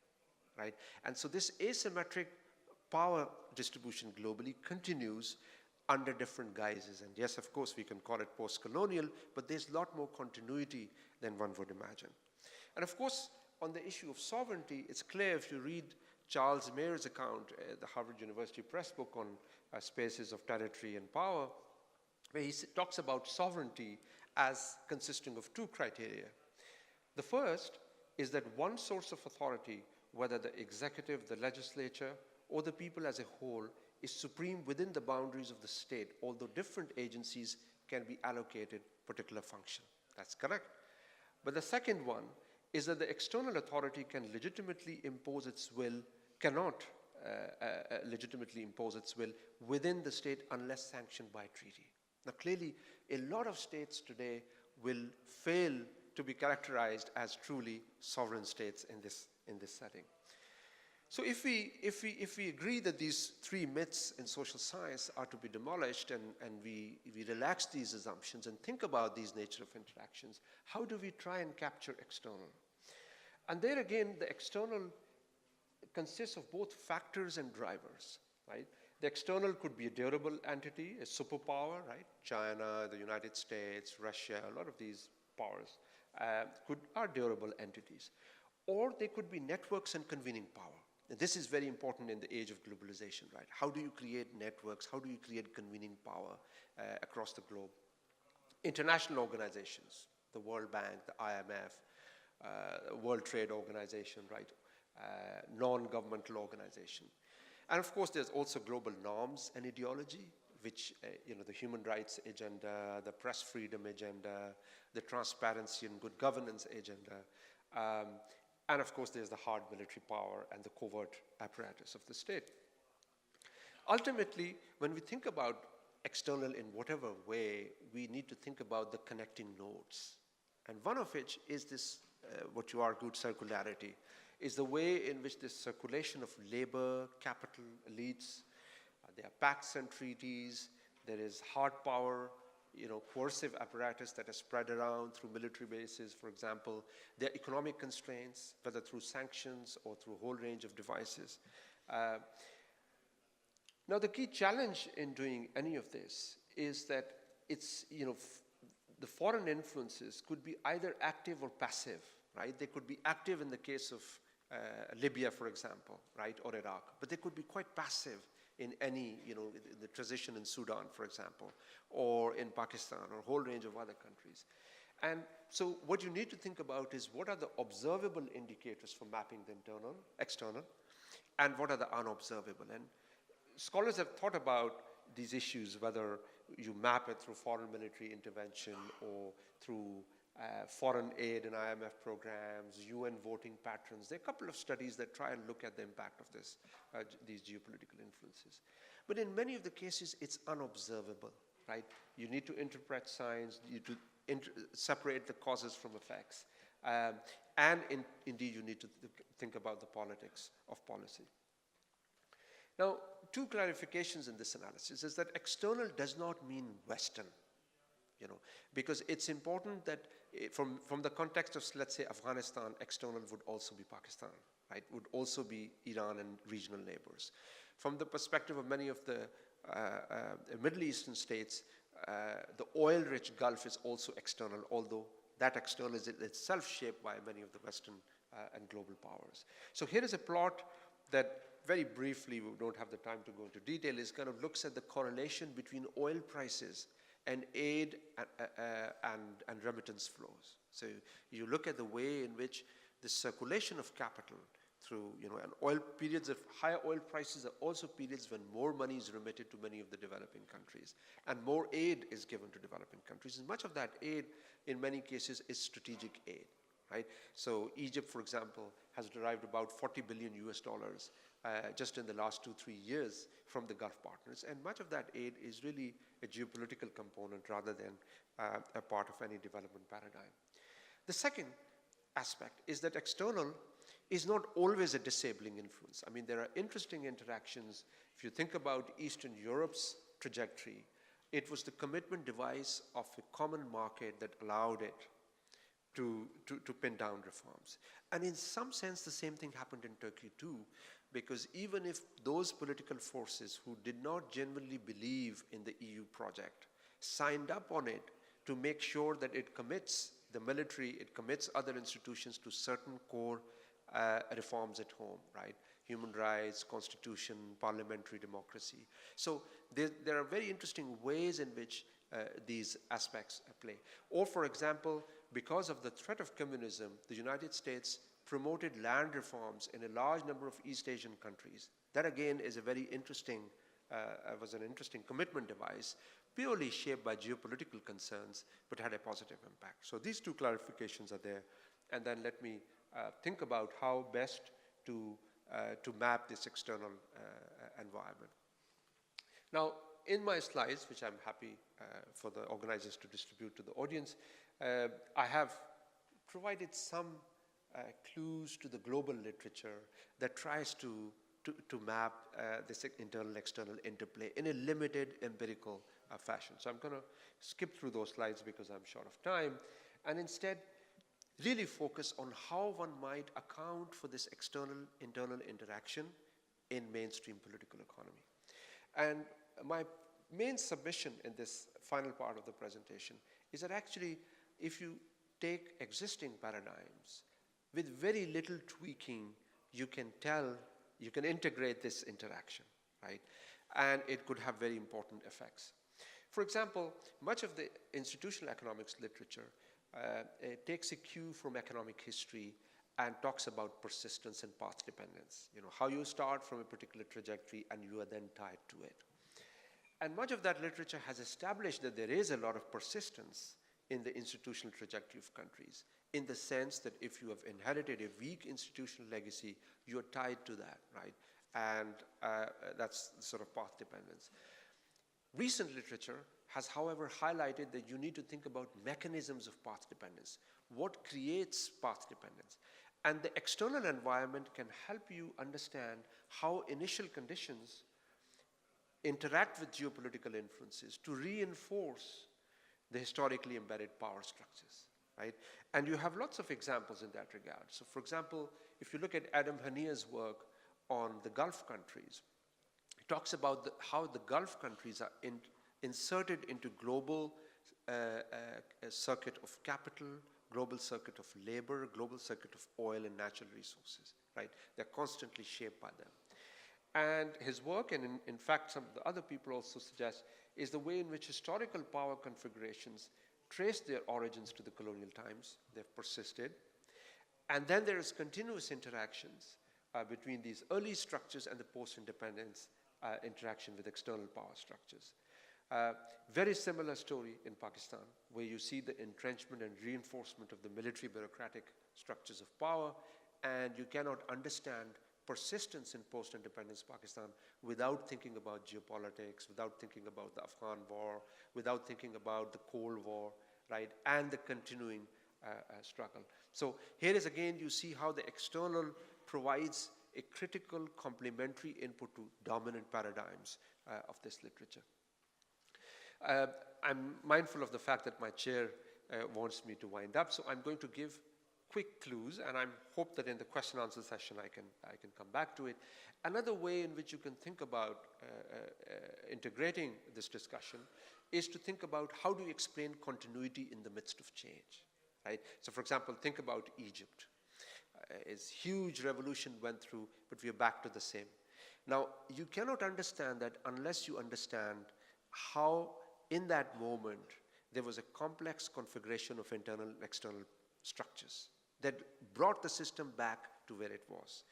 right? And so this asymmetric power distribution globally continues under different guises. And yes, of course, we can call it post-colonial, but there's a lot more continuity than one would imagine. And of course, on the issue of sovereignty, it's clear if you read Charles Mayer's account, the Harvard University Press book on spaces of territory and power, where he talks about sovereignty as consisting of two criteria. The first is that one source of authority, whether the executive, the legislature, or the people as a whole, is supreme within the boundaries of the state, although different agencies can be allocated particular function. That's correct. But the second one is that the external authority can legitimately impose its will, cannot legitimately impose its will within the state unless sanctioned by treaty. Now clearly, a lot of states today will fail to be characterized as truly sovereign states in this setting. So if we agree that these three myths in social science are to be demolished and we relax these assumptions and think about these nature of interactions, how do we try and capture external? And there again, the external consists of both factors and drivers, right? The external could be a durable entity, a superpower, right? China, the United States, Russia, a lot of these powers are durable entities. Or they could be networks and convening power. And this is very important in the age of globalization, right? How do you create networks? How do you create convening power across the globe? International organizations, the World Bank, the IMF, World Trade Organization, right? Non-governmental organization. And of course, there's also global norms and ideology, which, the human rights agenda, the press freedom agenda, the transparency and good governance agenda. And of course, there's the hard military power and the covert apparatus of the state. Ultimately, when we think about external in whatever way, we need to think about the connecting nodes. And one of which is this, what you argued, circularity, is the way in which this circulation of labor, capital, elites, there are pacts and treaties, there is hard power, coercive apparatus that is spread around through military bases, for example. There are economic constraints, whether through sanctions or through a whole range of devices. Now, the key challenge in doing any of this is that it's, the foreign influences could be either active or passive, right? They could be active in the case of Libya, for example, right, or Iraq, but they could be quite passive in any, the transition in Sudan, for example, or in Pakistan, or a whole range of other countries. And so what you need to think about is what are the observable indicators for mapping the internal, external, and what are the unobservable. And scholars have thought about these issues, whether you map it through foreign military intervention or through foreign aid and IMF programs, UN voting patterns. There are a couple of studies that try and look at the impact of this, these geopolitical influences. But in many of the cases, it's unobservable, right? You need to interpret signs, you need to separate the causes from effects. And indeed, you need to think about the politics of policy. Now, two clarifications in this analysis is that external does not mean Western. Because it's important that from the context of, let's say, Afghanistan, external would also be Pakistan, right? Would also be Iran and regional neighbors. From the perspective of many of the Middle Eastern states, the oil-rich Gulf is also external, although that external is itself shaped by many of the Western and global powers. So here is a plot that very briefly, we don't have the time to go into detail, is kind of looks at the correlation between oil prices and aid and remittance flows. So you look at the way in which the circulation of capital through, and oil periods of higher oil prices are also periods when more money is remitted to many of the developing countries and more aid is given to developing countries. And much of that aid, in many cases, is strategic aid, right? So Egypt, for example, has derived about $40 billion just in the last 2-3 years from the Gulf partners. And much of that aid is really a geopolitical component rather than a part of any development paradigm. The second aspect is that external is not always a disabling influence. I mean, there are interesting interactions. If you think about Eastern Europe's trajectory, it was the commitment device of a common market that allowed it to pin down reforms. And in some sense, the same thing happened in Turkey too, because even if those political forces who did not genuinely believe in the EU project signed up on it to make sure that it commits the military, it commits other institutions to certain core reforms at home, right? Human rights, constitution, parliamentary democracy. So there are very interesting ways in which these aspects play. Or for example, because of the threat of communism, the United States promoted land reforms in a large number of East Asian countries. That again is a very interesting, was an interesting commitment device purely shaped by geopolitical concerns, but had a positive impact. So these two clarifications are there. And then let me think about how best to map this external environment. Now, in my slides, which I'm happy for the organizers to distribute to the audience, I have provided some clues to the global literature that tries to map this internal-external interplay in a limited empirical fashion. So I'm going to skip through those slides because I'm short of time, and instead really focus on how one might account for this external-internal interaction in mainstream political economy. And my main submission in this final part of the presentation is that actually, if you take existing paradigms, with very little tweaking, you can integrate this interaction, right? And it could have very important effects. For example, much of the institutional economics literature takes a cue from economic history and talks about persistence and path dependence. You know, how you start from a particular trajectory and you are then tied to it. And much of that literature has established that there is a lot of persistence in the institutional trajectory of countries, in the sense that if you have inherited a weak institutional legacy, you are tied to that, right? And that's the sort of path dependence. Recent literature has, however, highlighted that you need to think about mechanisms of path dependence. What creates path dependence? And the external environment can help you understand how initial conditions interact with geopolitical influences to reinforce the historically embedded power structures, right? And you have lots of examples in that regard. So for example, if you look at Adam Hania's work on the Gulf countries, he talks about how the Gulf countries are inserted into global circuit of capital, global circuit of labor, global circuit of oil and natural resources, right? They're constantly shaped by them. And his work, and in fact some of the other people also suggest, is the way in which historical power configurations trace their origins to the colonial times. They've persisted. And then there is continuous interactions between these early structures and the post-independence interaction with external power structures. Very similar story in Pakistan, where you see the entrenchment and reinforcement of the military bureaucratic structures of power, and you cannot understand persistence in post-independence Pakistan without thinking about geopolitics, without thinking about the Afghan war, without thinking about the Cold War, right, and the continuing struggle. So here is again, you see how the external provides a critical complementary input to dominant paradigms of this literature. I'm mindful of the fact that my chair wants me to wind up, so I'm going to give quick clues, and I hope that in the question answer session I can come back to it. Another way in which you can think about integrating this discussion is to think about how do you explain continuity in the midst of change, right? So for example, think about Egypt. Its huge revolution went through, but we are back to the same. Now, you cannot understand that unless you understand how in that moment there was a complex configuration of internal and external structures that brought the system back to where it was.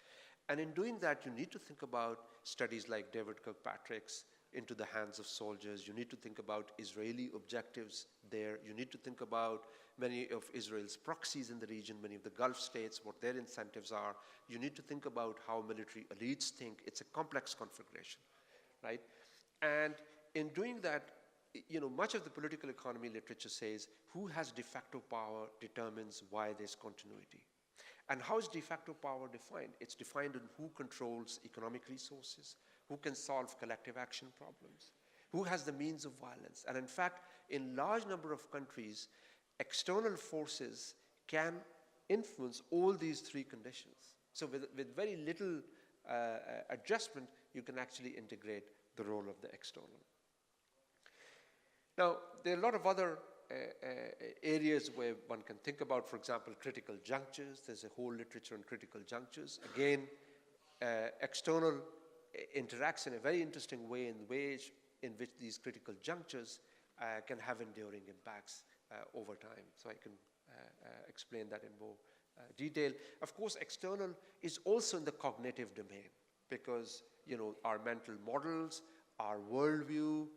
And in doing that, you need to think about studies like David Kirkpatrick's Into the Hands of Soldiers. You need to think about Israeli objectives there. You need to think about many of Israel's proxies in the region, many of the Gulf states, what their incentives are. You need to think about how military elites think. It's a complex configuration, right? And in doing that, you know, much of the political economy literature says who has de facto power determines why there's continuity. And how is de facto power defined? It's defined in who controls economic resources, who can solve collective action problems, who has the means of violence. And in fact, in large number of countries, external forces can influence all these three conditions. So with very little adjustment, you can actually integrate the role of the external. Now, there are a lot of other areas where one can think about, for example, critical junctures. There's a whole literature on critical junctures. Again, external interacts in a very interesting way in ways in which these critical junctures can have enduring impacts over time. So I can explain that in more detail. Of course, external is also in the cognitive domain because, you know, our mental models, our worldview,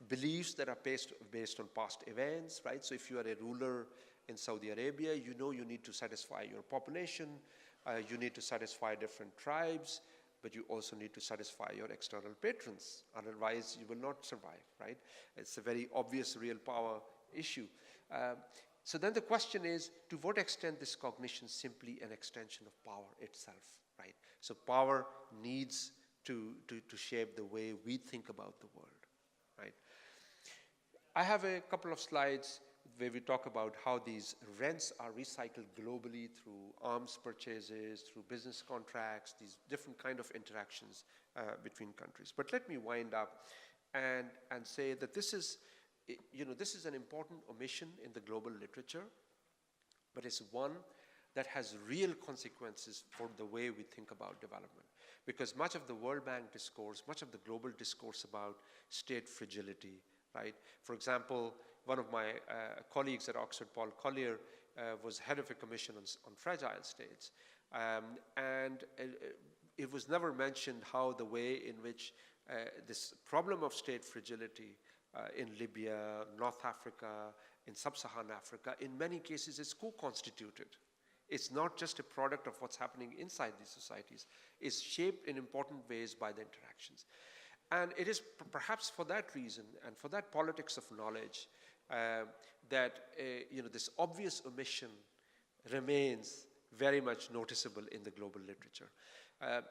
beliefs that are based on past events, right? So if you are a ruler in Saudi Arabia, you know you need to satisfy your population, you need to satisfy different tribes, but you also need to satisfy your external patrons. Otherwise, you will not survive, right? It's a very obvious real power issue. So then the question is, to what extent this cognition is simply an extension of power itself, right? So power needs to shape the way we think about the world, right? I have a couple of slides where we talk about how these rents are recycled globally through arms purchases, through business contracts, these different kind of interactions between countries. But let me wind up and say that this is an important omission in the global literature, but it's one that has real consequences for the way we think about development. Because much of the World Bank discourse, much of the global discourse about state fragility, right? For example, one of my colleagues at Oxford, Paul Collier, was head of a commission on fragile states. And it was never mentioned how the way in which this problem of state fragility in Libya, North Africa, in sub-Saharan Africa, in many cases is co-constituted. It's not just a product of what's happening inside these societies. It's shaped in important ways by the interactions. And it is perhaps for that reason and for that politics of knowledge that this obvious omission remains very much noticeable in the global literature.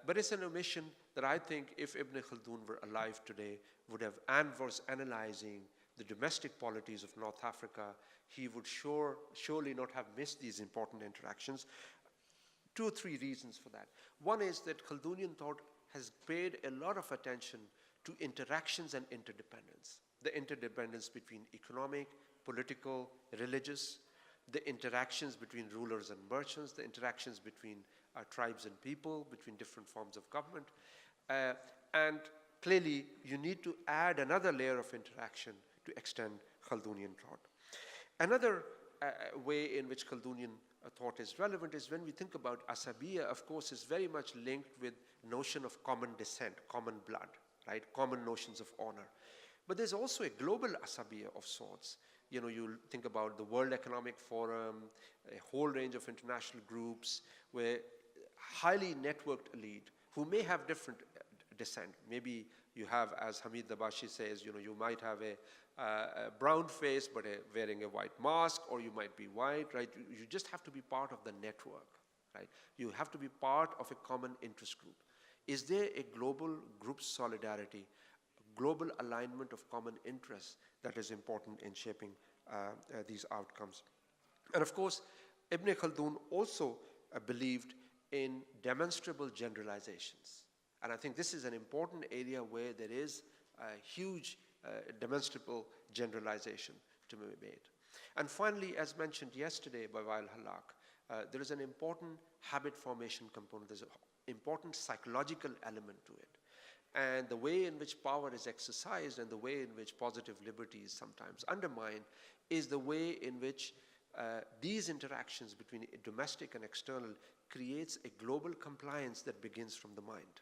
But it's an omission that I think if Ibn Khaldun were alive today and was analyzing the domestic polities of North Africa, he would surely not have missed these important interactions. 2 or 3 reasons for that. One is that Khaldunian thought has paid a lot of attention to interactions and interdependence. The interdependence between economic, political, religious, the interactions between rulers and merchants, the interactions between tribes and people, between different forms of government. And clearly, you need to add another layer of interaction to extend Khaldunian thought. Another way in which Khaldunian thought is relevant is when we think about asabiya, of course, is very much linked with notion of common descent, common blood, right? Common notions of honor. But there's also a global asabiya of sorts. You think about the World Economic Forum, a whole range of international groups where highly networked elite who may have different descent. Maybe you have, as Hamid Dabashi says, you might have a brown face but wearing a white mask, or you might be white, right? You just have to be part of the network, right? You have to be part of a common interest group. Is there a global group solidarity, global alignment of common interests that is important in shaping these outcomes? And of course, Ibn Khaldun also believed in demonstrable generalizations. And I think this is an important area where there is a huge demonstrable generalization to be made. And finally, as mentioned yesterday by Wael Halak, there is an important habit formation component. There's an important psychological element to it. And the way in which power is exercised and the way in which positive liberty is sometimes undermined is the way in which these interactions between domestic and external creates a global compliance that begins from the mind.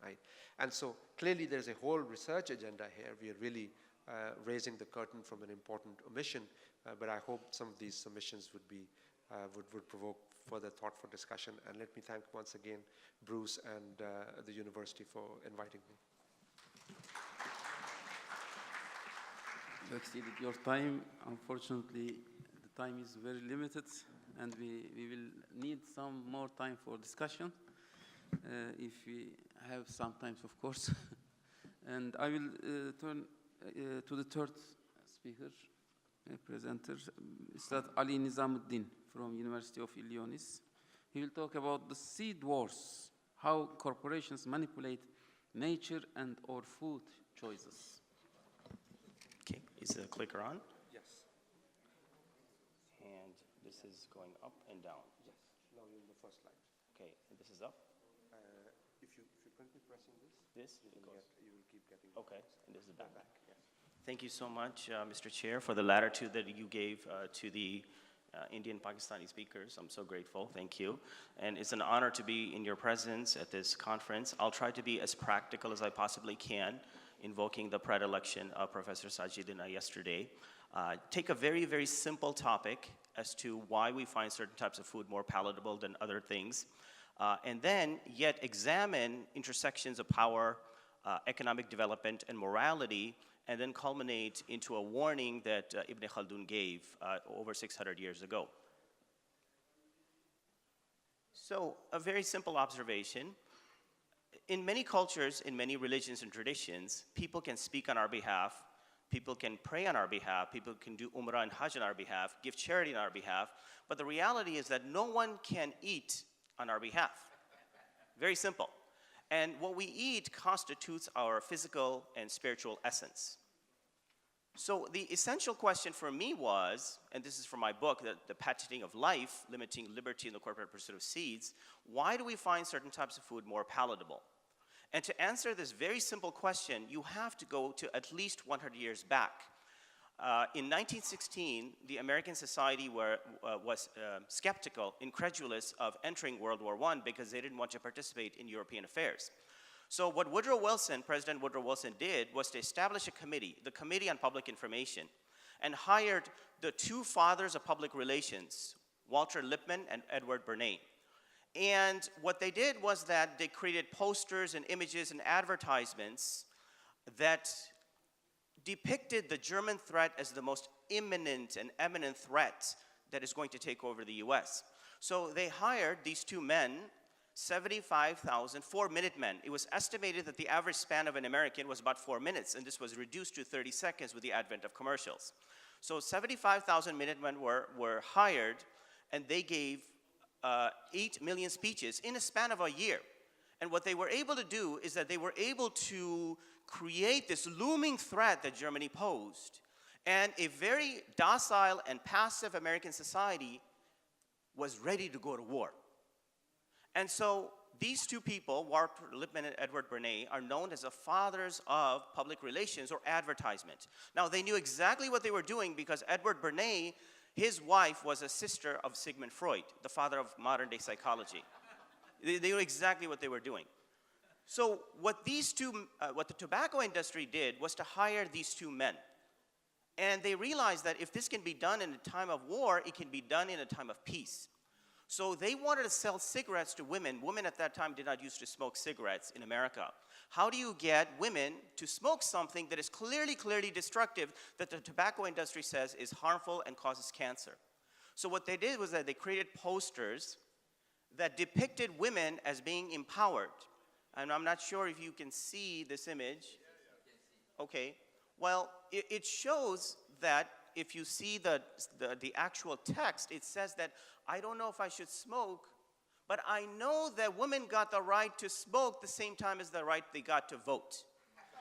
Right? And so clearly there's a whole research agenda here. We are really raising the curtain from an important omission, but I hope some of these submissions would provoke further thoughtful discussion. And let me thank once again Bruce and the university for inviting me. You exceeded your time. Unfortunately, the time is very limited, and we will need some more time for discussion, if we have some time, of course. And I will turn to the third speaker, presenter, Ustad Ali Nizamuddin from University of Illinois. He will talk about the seed wars, how corporations manipulate nature and or food choices. Okay, is the clicker on? Yes. And this is going up and down. Yes. Now you're in the first slide. Okay, and this is up. If you continue pressing this, It goes. you will keep getting. Okay, and this is back. Yeah. Thank you so much, Mr. Chair, for the latitude that you gave to the Indian Pakistani speakers. I'm so grateful. Thank you. And it's an honor to be in your presence at this conference. I'll try to be as practical as I possibly can invoking the predilection of Professor Sajidina yesterday, take a very, very simple topic as to why we find certain types of food more palatable than other things, and then yet examine intersections of power, economic development, and morality, and then culminate into a warning that Ibn Khaldun gave over 600 years ago. So, a very simple observation. In many cultures, in many religions and traditions, people can speak on our behalf, people can pray on our behalf, people can do Umrah and Hajj on our behalf, give charity on our behalf, but the reality is that no one can eat on our behalf. Very simple. And what we eat constitutes our physical and spiritual essence. So the essential question for me was, and this is from my book, The Patenting of Life, Limiting Liberty in the Corporate Pursuit of Seeds, why do we find certain types of food more palatable? And to answer this very simple question, you have to go to at least 100 years back. In 1916, the American society was skeptical, incredulous of entering World War I because they didn't want to participate in European affairs. So what President Woodrow Wilson did was to establish a committee, the Committee on Public Information, and hired the two fathers of public relations, Walter Lippmann and Edward Bernays. And what they did was that they created posters and images and advertisements that depicted the German threat as the most imminent and eminent threat that is going to take over the US. So they hired these two men, 75,000, 4-minute men. It was estimated that the average span of an American was about 4 minutes, and this was reduced to 30 seconds with the advent of commercials. So 75,000 Minutemen were hired, and they gave 8 million speeches in a span of a year. And what they were able to do is that they were able to create this looming threat that Germany posed. And a very docile and passive American society was ready to go to war. And so these two people, Walter Lippmann and Edward Bernays, are known as the fathers of public relations or advertisement. Now, they knew exactly what they were doing because Edward Bernays, his wife was a sister of Sigmund Freud, the father of modern-day psychology. They knew exactly what they were doing. So what the tobacco industry did was to hire these two men. And they realized that if this can be done in a time of war, it can be done in a time of peace. So they wanted to sell cigarettes to women. Women at that time did not used to smoke cigarettes in America. How do you get women to smoke something that is clearly destructive, that the tobacco industry says is harmful and causes cancer? So what they did was that they created posters that depicted women as being empowered. And I'm not sure if you can see this image. Okay. Well, it shows that if you see the actual text, it says that I don't know if I should smoke, but I know that women got the right to smoke the same time as the right they got to vote.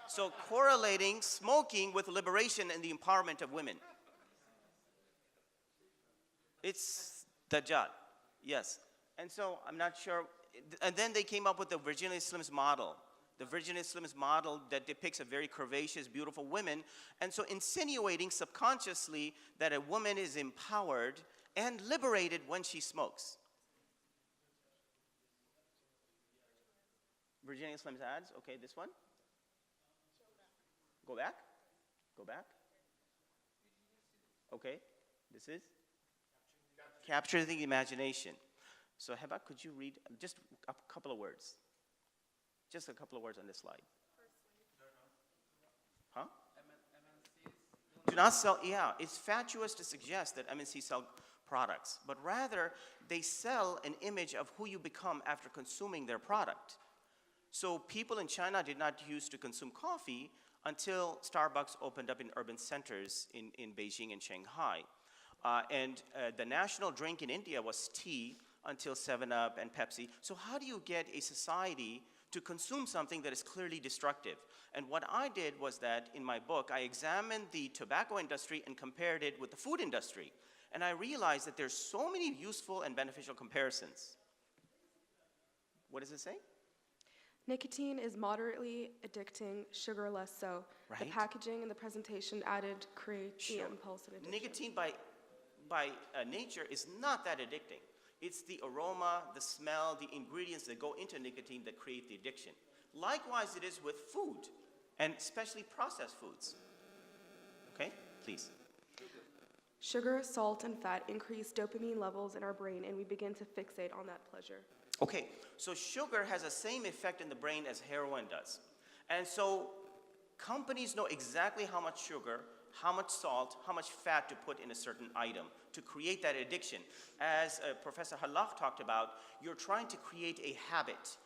So correlating smoking with liberation and the empowerment of women. It's Dajjal, yes. And so I'm not sure, and then they came up with the Virginia Slims model. The Virginia Slims model that depicts a very curvaceous, beautiful woman, and so insinuating subconsciously that a woman is empowered and liberated when she smokes. Virginia Slims ads, okay, this one. Go back, go back. Okay, this is? Capture the imagination. So Heba, could you read just a couple of words? Just a couple of words on this slide. Huh? Do not sell, yeah, it's fatuous to suggest that MNCs sell products, but rather they sell an image of who you become after consuming their product. So people in China did not used to consume coffee until Starbucks opened up in urban centers in Beijing and Shanghai. And the national drink in India was tea until 7-Up and Pepsi. So how do you get a society to consume something that is clearly destructive? And what I did was that in my book, I examined the tobacco industry and compared it with the food industry. And I realized that there's so many useful and beneficial comparisons. What does it say? Nicotine is moderately addicting, sugar less so. Right. The packaging and the presentation added create the impulse and addiction. Nicotine by nature is not that addicting. It's the aroma, the smell, the ingredients that go into nicotine that create the addiction. Likewise, it is with food. and especially processed foods. Okay, please. Sugar, salt, and fat increase dopamine levels in our brain, and we begin to fixate on that pleasure. Okay, so sugar has the same effect in the brain as heroin does. And so companies know exactly how much sugar, how much salt, how much fat to put in a certain item to create that addiction. As Professor Halak talked about, you're trying to create a habit.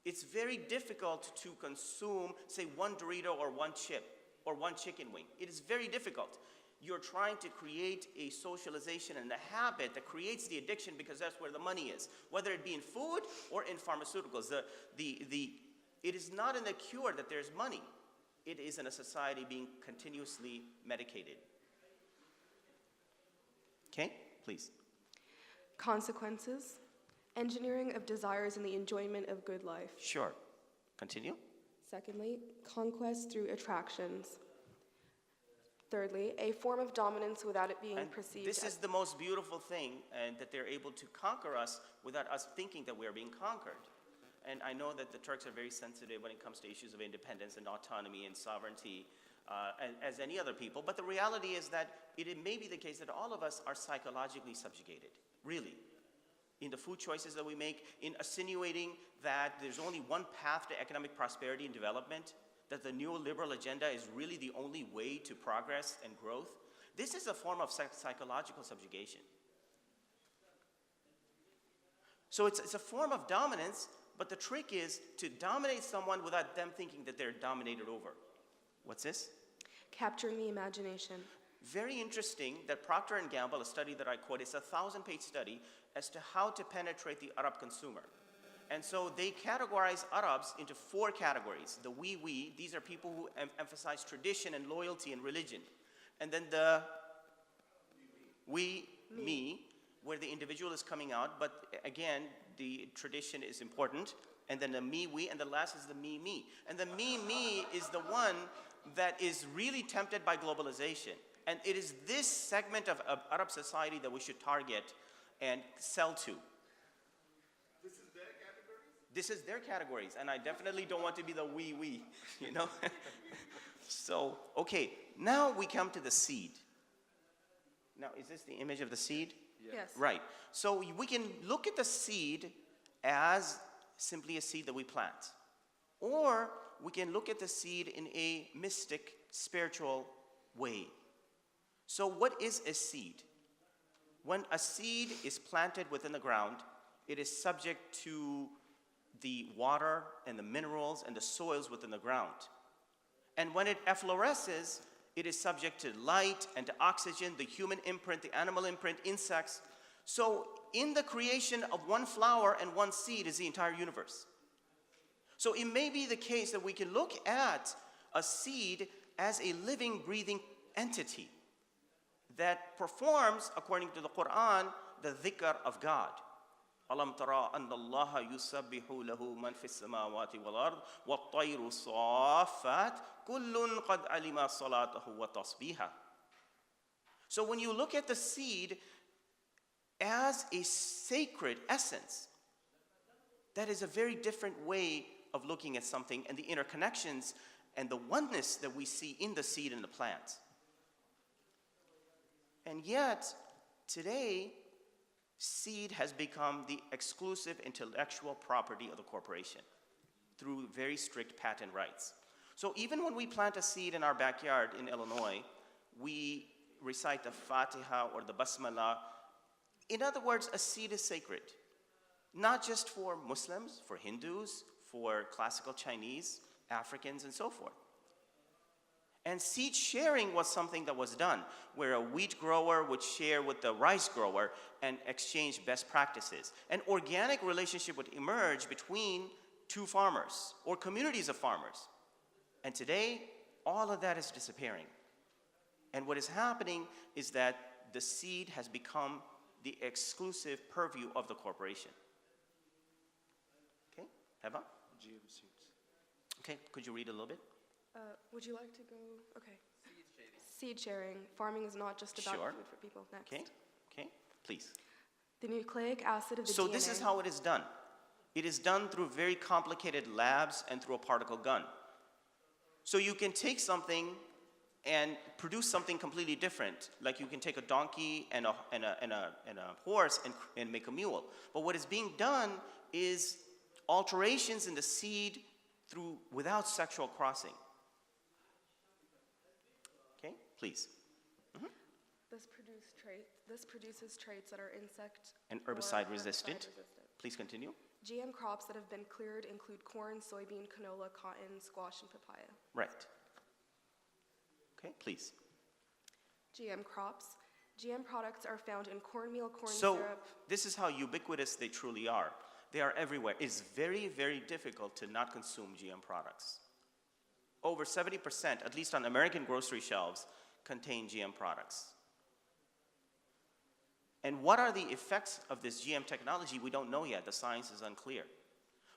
It's very difficult to consume, say, one Dorito or one chip or one chicken wing. It is very difficult. You're trying to create a socialization and a habit that creates the addiction because that's where the money is, whether it be in food or in pharmaceuticals. It is not in the cure that there's money. It is in a society being continuously medicated. Okay, please. Consequences, engineering of desires and the enjoyment of good life. Sure. Continue. Secondly, conquest through attractions. Thirdly, a form of dominance without it being perceived This as is the most beautiful thing, and that they're able to conquer us without us thinking that we are being conquered. And I know that the Turks are very sensitive when it comes to issues of independence and autonomy and sovereignty, as any other people. But the reality is that it may be the case that all of us are psychologically subjugated, really. In the food choices that we make, in insinuating that there's only one path to economic prosperity and development, that the neoliberal agenda is really the only way to progress and growth. This is a form of psychological subjugation. So it's a form of dominance, but the trick is to dominate someone without them thinking that they're dominated over. What's this? capturing the imagination. Very interesting that Procter & Gamble, a study that I quote, is a 1,000-page study as to how to penetrate the Arab consumer. And so they categorize Arabs into 4 categories. The we, these are people who emphasize tradition and loyalty and religion. And then the me, where the individual is coming out, but again, the tradition is important. And then the me, we, and the last is the me. And the me is the one that is really tempted by globalization. And it is this segment of Arab society that we should target and sell to. This is their categories, and I definitely don't want to be the we, you know? So, okay, now we come to the seed. Now, is this the image of the seed? Yes. Right. So we can look at the seed as simply a seed that we plant. Or we can look at the seed in a mystic, spiritual way. So what is a seed? When a seed is planted within the ground, it is subject to the water and the minerals and the soils within the ground. And when it effloresces, it is subject to light and to oxygen, the human imprint, the animal imprint, insects. So in the creation of one flower and one seed is the entire universe. So it may be the case that we can look at a seed as a living, breathing entity that performs, according to the Quran, the dhikr of God. أَلَمْ تَرَىٰ أَنَّ اللَّهَ يُسَبِّحُ لَهُ مَنْ فِي السَّمَاوَاتِ وَالْأَرْضِ وَالطَّيْرُ صَافَّاتٍ كُلٌّ قَدْ عَلِمَ صَلَاتَهُ وَتَصْبِيحَهُ. So when you look at the seed as a sacred essence, that is a very different way of looking at something and the interconnections and the oneness that we see in the seed and the plant. And yet, today, seed has become the exclusive intellectual property of the corporation through very strict patent rights. So even when we plant a seed in our backyard in Illinois, we recite the Fatiha or the Basmala. In other words, a seed is sacred, not just for Muslims, for Hindus, for classical Chinese, Africans, and so forth. And seed sharing was something that was done, where a wheat grower would share with the rice grower and exchange best practices. An organic relationship would emerge between 2 farmers or communities of farmers. And today, all of that is disappearing. And what is happening is that the seed has become the exclusive purview of the corporation. Okay, Heba? GM seeds. Okay, could you read a little bit? Would you like to go? Okay. Seed sharing. Farming is not just about Sure. food for people. Next. Okay, please. The nucleic acid of the So DNA. this is how it is done. It is done through very complicated labs and through a particle gun. So you can take something and produce something completely different. Like you can take a donkey and a horse and make a mule. But what is being done is alterations in the seed without sexual crossing. Okay, please. This produces traits that are insect And or herbicide resistant. herbicide-resistant. Please continue. GM crops that have been cleared include corn, soybean, canola, cotton, squash, and papaya. Right. Okay, please. GM crops. GM products are found in cornmeal, corn So syrup. this is how ubiquitous they truly are. They are everywhere. It's very, very difficult to not consume GM products. Over 70%, at least on American grocery shelves, contain GM products. And what are the effects of this GM technology? We don't know yet. The science is unclear.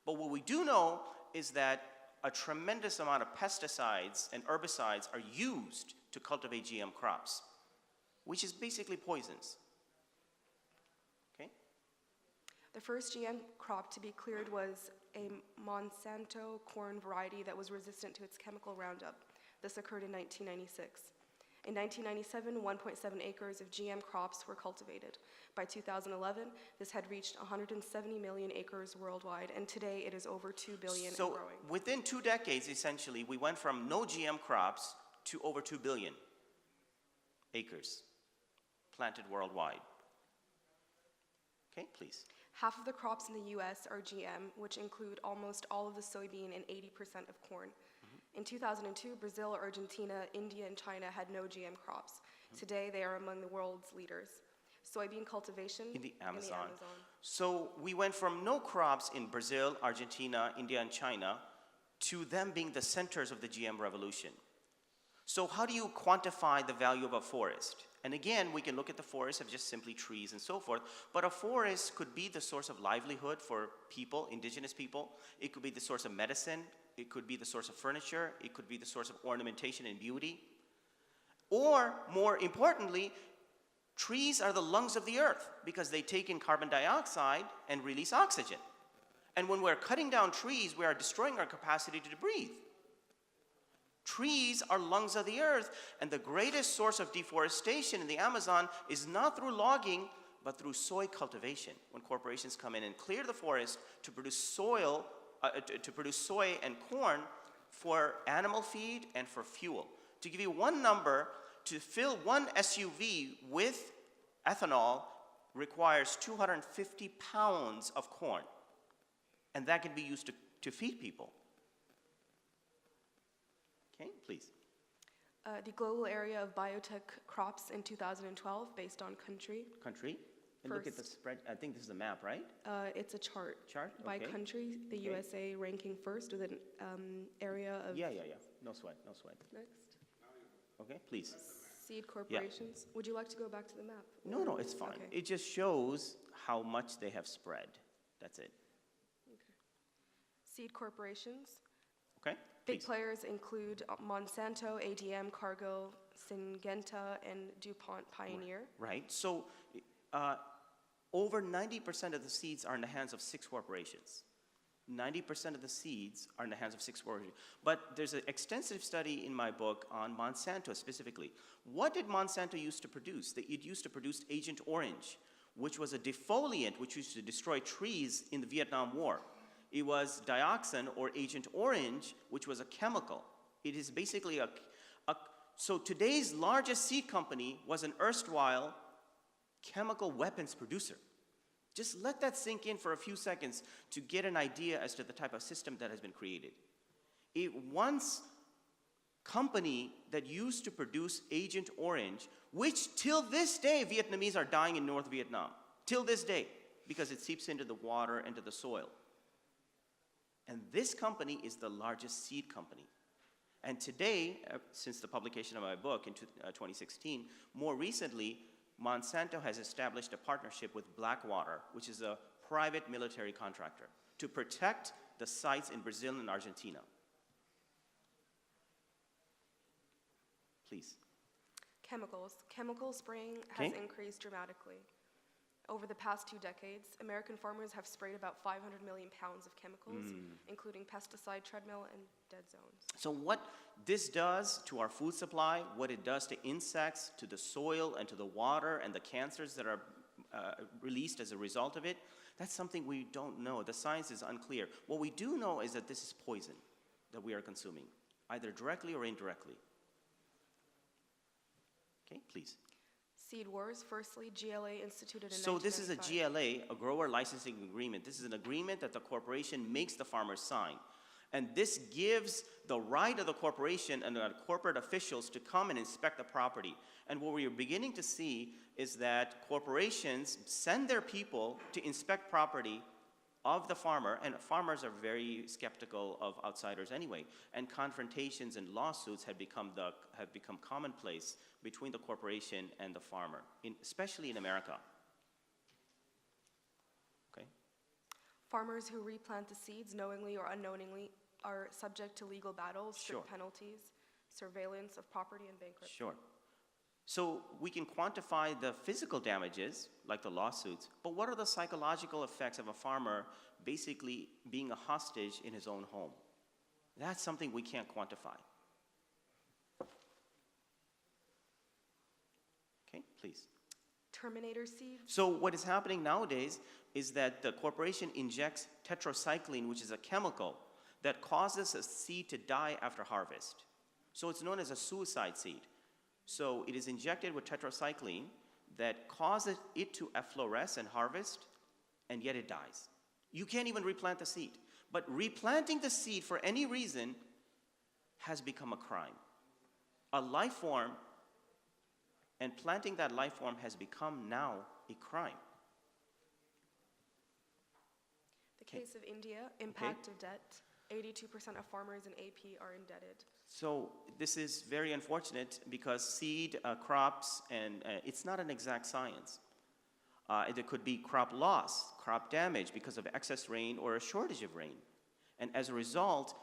But what we do know is that a tremendous amount of pesticides and herbicides are used to cultivate GM crops, which is basically poisons. Okay? The first GM crop to be cleared was a Monsanto corn variety that was resistant to its chemical Roundup. This occurred in 1996. In 1997, 1.7 acres of GM crops were cultivated. By 2011, this had reached 170 million acres worldwide, and today it is over 2 billion and So growing. within 2 decades, essentially, we went from no GM crops to over 2 billion acres planted worldwide. Okay, please. Half of the crops in the US are GM, which include almost all of the soybean and 80% of corn. In 2002, Brazil, Argentina, India, and China had no GM crops. Today, they are among the world's leaders. Soybean cultivation In the Amazon. So we went from no crops in Brazil, Argentina, India, and China to them being the centers of the GM revolution. So how do you quantify the value of a forest? And again, we can look at the forest of just simply trees and so forth, but a forest could be the source of livelihood for people, indigenous people. It could be the source of medicine. It could be the source of furniture. It could be the source of ornamentation and beauty. Or, more importantly, trees are the lungs of the earth because they take in carbon dioxide and release oxygen. And when we're cutting down trees, we are destroying our capacity to breathe. Trees are lungs of the earth, and the greatest source of deforestation in the Amazon is not through logging, but through soy cultivation. When corporations come in and clear the forest to produce soy and corn for animal feed and for fuel. To give you one number, to fill one SUV with ethanol requires 250 pounds of corn, and that can be used to feed people. Okay, please. The global area of biotech crops in 2012, based on country. And look at the spread. I think this is a map, right? It's a chart. By Okay. country, the Okay. USA ranking first with an area of... Yeah. No sweat. Next. Okay, please. Seed corporations. Would you like to go back to the map? No, it's fine. Okay. It just shows how much they have spread. That's it. Seed corporations. Okay, Big please. players include Monsanto, ADM, Cargill, Syngenta, and DuPont Pioneer. Right, so over 90% of the seeds are in the hands of 6 corporations. 90% of the seeds are in the hands of 6 corporations. But there's an extensive study in my book on Monsanto specifically. What did Monsanto use to produce? It used to produce Agent Orange, which was a defoliant which used to destroy trees in the Vietnam War. It was dioxin or Agent Orange, which was a chemical. It is basically so today's largest seed company was an erstwhile chemical weapons producer. Just let that sink in for a few seconds to get an idea as to the type of system that has been created. It once company that used to produce Agent Orange, which till this day Vietnamese are dying in North Vietnam, till this day, because it seeps into the water, into the soil. And this company is the largest seed company. And today, since the publication of my book in 2016, more recently, Monsanto has established a partnership with Blackwater, which is a private military contractor, to protect the sites in Brazil and Argentina. Please. Chemicals. Chemical spraying has Okay. increased dramatically. Over the past 2 decades, American farmers have sprayed about 500 million pounds of chemicals, including pesticide treadmill and dead zones. So what this does to our food supply, what it does to insects, to the soil, and to the water, and the cancers that are released as a result of it, that's something we don't know. The science is unclear. What we do know is that this is poison that we are consuming, either directly or indirectly. Okay, please. Seed wars, firstly, GLA instituted in So this is a 1995. GLA, a grower licensing agreement. This is an agreement that the corporation makes the farmers sign. And this gives the right of the corporation and the corporate officials to come and inspect the property. And what we are beginning to see is that corporations send their people to inspect property of the farmer, and farmers are very skeptical of outsiders anyway, and confrontations and lawsuits have become commonplace between the corporation and the farmer, especially in America. Okay? Farmers who replant the seeds knowingly or unknowingly are subject to legal battles, strict Sure. penalties, surveillance of property, and bankruptcy. Sure. So we can quantify the physical damages, like the lawsuits, but what are the psychological effects of a farmer basically being a hostage in his own home? That's something we can't quantify. Okay, please. Terminator seeds. So what is happening nowadays is that the corporation injects tetracycline, which is a chemical that causes a seed to die after harvest. So it's known as a suicide seed. So it is injected with tetracycline that causes it to effloresce and harvest, and yet it dies. You can't even replant the seed. But replanting the seed for any reason has become a crime. A life form, and planting that life form has become now a crime. The case of India, impact of debt. 82% of farmers in AP are indebted. So this is very unfortunate because seed crops, and it's not an exact science. There could be crop loss, crop damage because of excess rain or a shortage of rain. And as a result,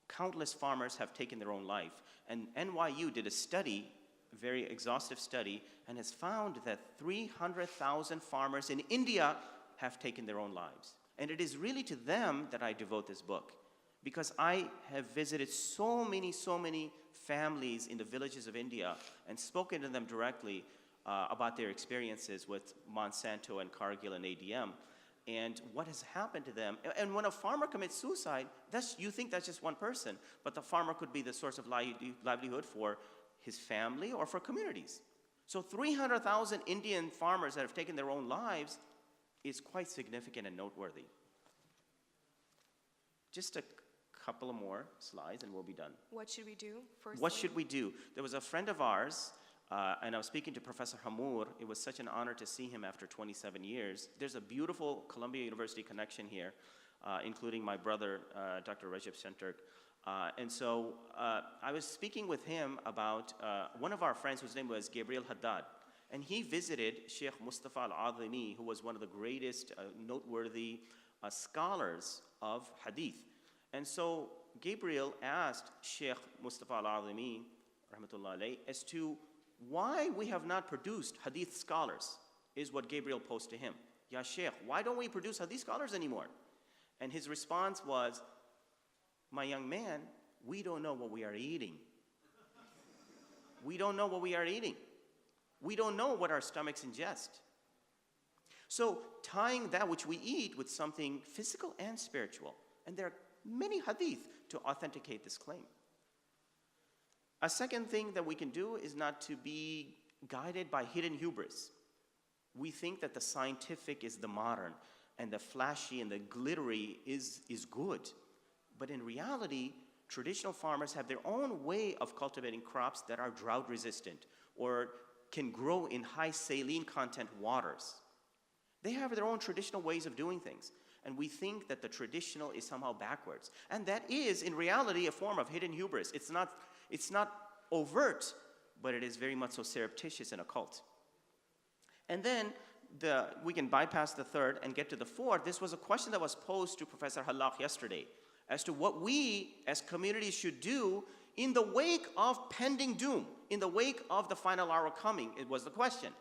countless farmers have taken their own life. And NYU did a study, a very exhaustive study, and has found that 300,000 farmers in India have taken their own lives. And it is really to them that I devote this book, because I have visited so many families in the villages of India and spoken to them directly about their experiences with Monsanto and Cargill and ADM and what has happened to them. And when a farmer commits suicide, you think that's just one person, but the farmer could be the source of livelihood for his family or for communities. So 300,000 Indian farmers that have taken their own lives is quite significant and noteworthy. Just a couple of more slides and we'll be done. What should we do? Firstly, What should we do? There was a friend of ours, and I was speaking to Professor Hamour. It was such an honor to see him after 27 years. There's a beautiful Columbia University connection here, including my brother, Dr. Rajab Shenturk. And so I was speaking with him about one of our friends whose name was Gabriel Haddad. And he visited Sheikh Mustafa al-Azimi, who was one of the greatest noteworthy scholars of hadith. And so Gabriel asked Sheikh Mustafa al-Azimi, rahmatullah alayh, as to why we have not produced hadith scholars, is what Gabriel posed to him. Ya Sheikh, why don't we produce hadith scholars anymore? And his response was, my young man, we don't know what we are eating. We don't know what we are eating. We don't know what our stomachs ingest. So tying that which we eat with something physical and spiritual, and there are many hadith to authenticate this claim. A second thing that we can do is not to be guided by hidden hubris. We think that the scientific is the modern, and the flashy and the glittery is good. But in reality, traditional farmers have their own way of cultivating crops that are drought resistant or can grow in high saline content waters. They have their own traditional ways of doing things. And we think that the traditional is somehow backwards. And that is, in reality, a form of hidden hubris. It's not overt, but it is very much so surreptitious and occult. And then we can bypass the third and get to the fourth. This was a question that was posed to Professor Halak yesterday as to what we as communities should do in the wake of pending doom, in the wake of the final hour coming, it was the question.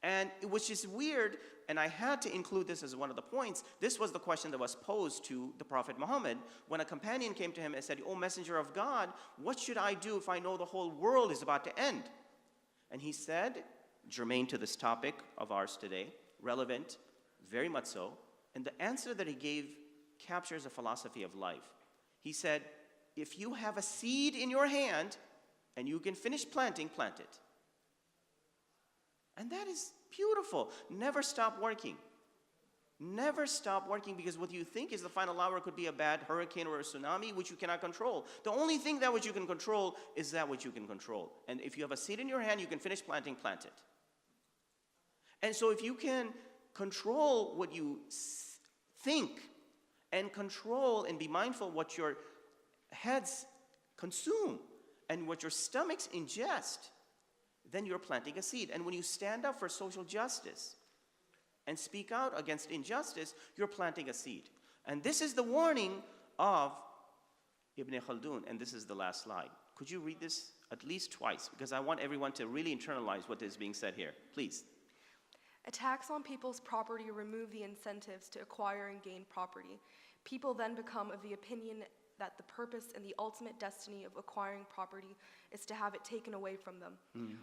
And it was just weird, and I had to include this as one of the points. This was the question that was posed to the Prophet Muhammad when a companion came to him and said, "O Messenger of God, what should I do if I know the whole world is about to end?" And he said, germane to this topic of ours today, relevant, very much so, and the answer that he gave captures a philosophy of life. He said, if you have a seed in your hand and you can finish planting, plant it. And that is beautiful. Never stop working. Never stop working, because what you think is the final hour could be a bad hurricane or a tsunami, which you cannot control. The only thing that which you can control is that which you can control. And if you have a seed in your hand, you can finish planting, plant it. And so if you can control what you think and control and be mindful what your heads consume and what your stomachs ingest, then you're planting a seed. And when you stand up for social justice and speak out against injustice, you're planting a seed. And this is the warning of İBN HALDUN, and this is the last slide. Could you read this at least twice? Because I want everyone to really internalize what is being said here. Please. Attacks on people's property remove the incentives to acquire and gain property. People then become of the opinion that the purpose and the ultimate destiny of acquiring property is to have it taken away from them.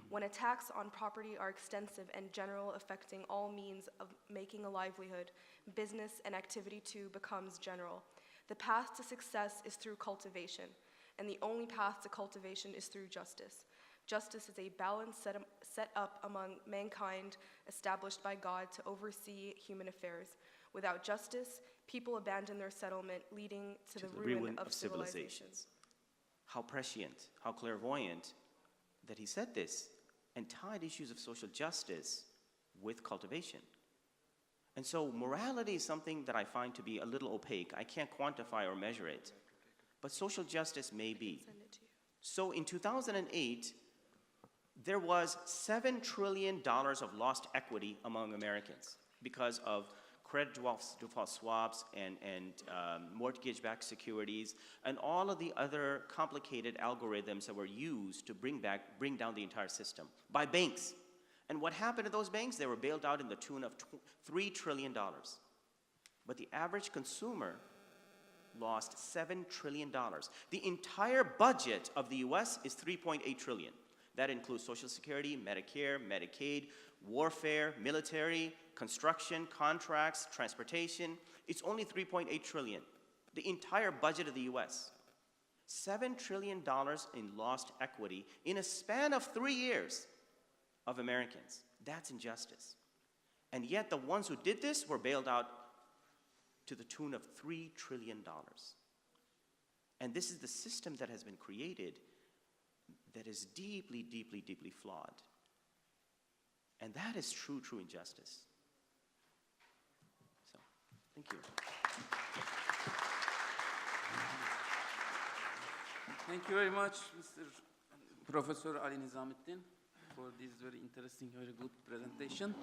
When attacks on property are extensive and general, affecting all means of making a livelihood, business and activity too becomes general. The path to success is through cultivation, and the only path to cultivation is through justice. Justice is a balance set up among mankind, established by God to oversee human affairs. Without justice, people abandon their settlement, leading to the ruin of civilizations. How prescient, how clairvoyant that he said this and tied issues of social justice with cultivation. And so morality is something that I find to be a little opaque. I can't quantify or measure it, but social justice may be. So in 2008, there was $7 trillion of lost equity among Americans because of credit default swaps and mortgage-backed securities and all of the other complicated algorithms that were used to bring down the entire system by banks. And what happened to those banks? They were bailed out in the tune of $3 trillion. But the average consumer lost $7 trillion. The entire budget of the US is $3.8 trillion. That includes Social Security, Medicare, Medicaid, warfare, military, construction, contracts, transportation. It's only $3.8 trillion. The entire budget of the US. $7 trillion in lost equity in a span of 3 years of Americans. That's injustice. And yet the ones who did this were bailed out to the tune of $3 trillion. And this is the system that has been created that is deeply, deeply, deeply flawed. And that is true injustice. So, thank you. Thank you very much, Mr. Professor Ali Nizamettin, for this very interesting, very good presentation.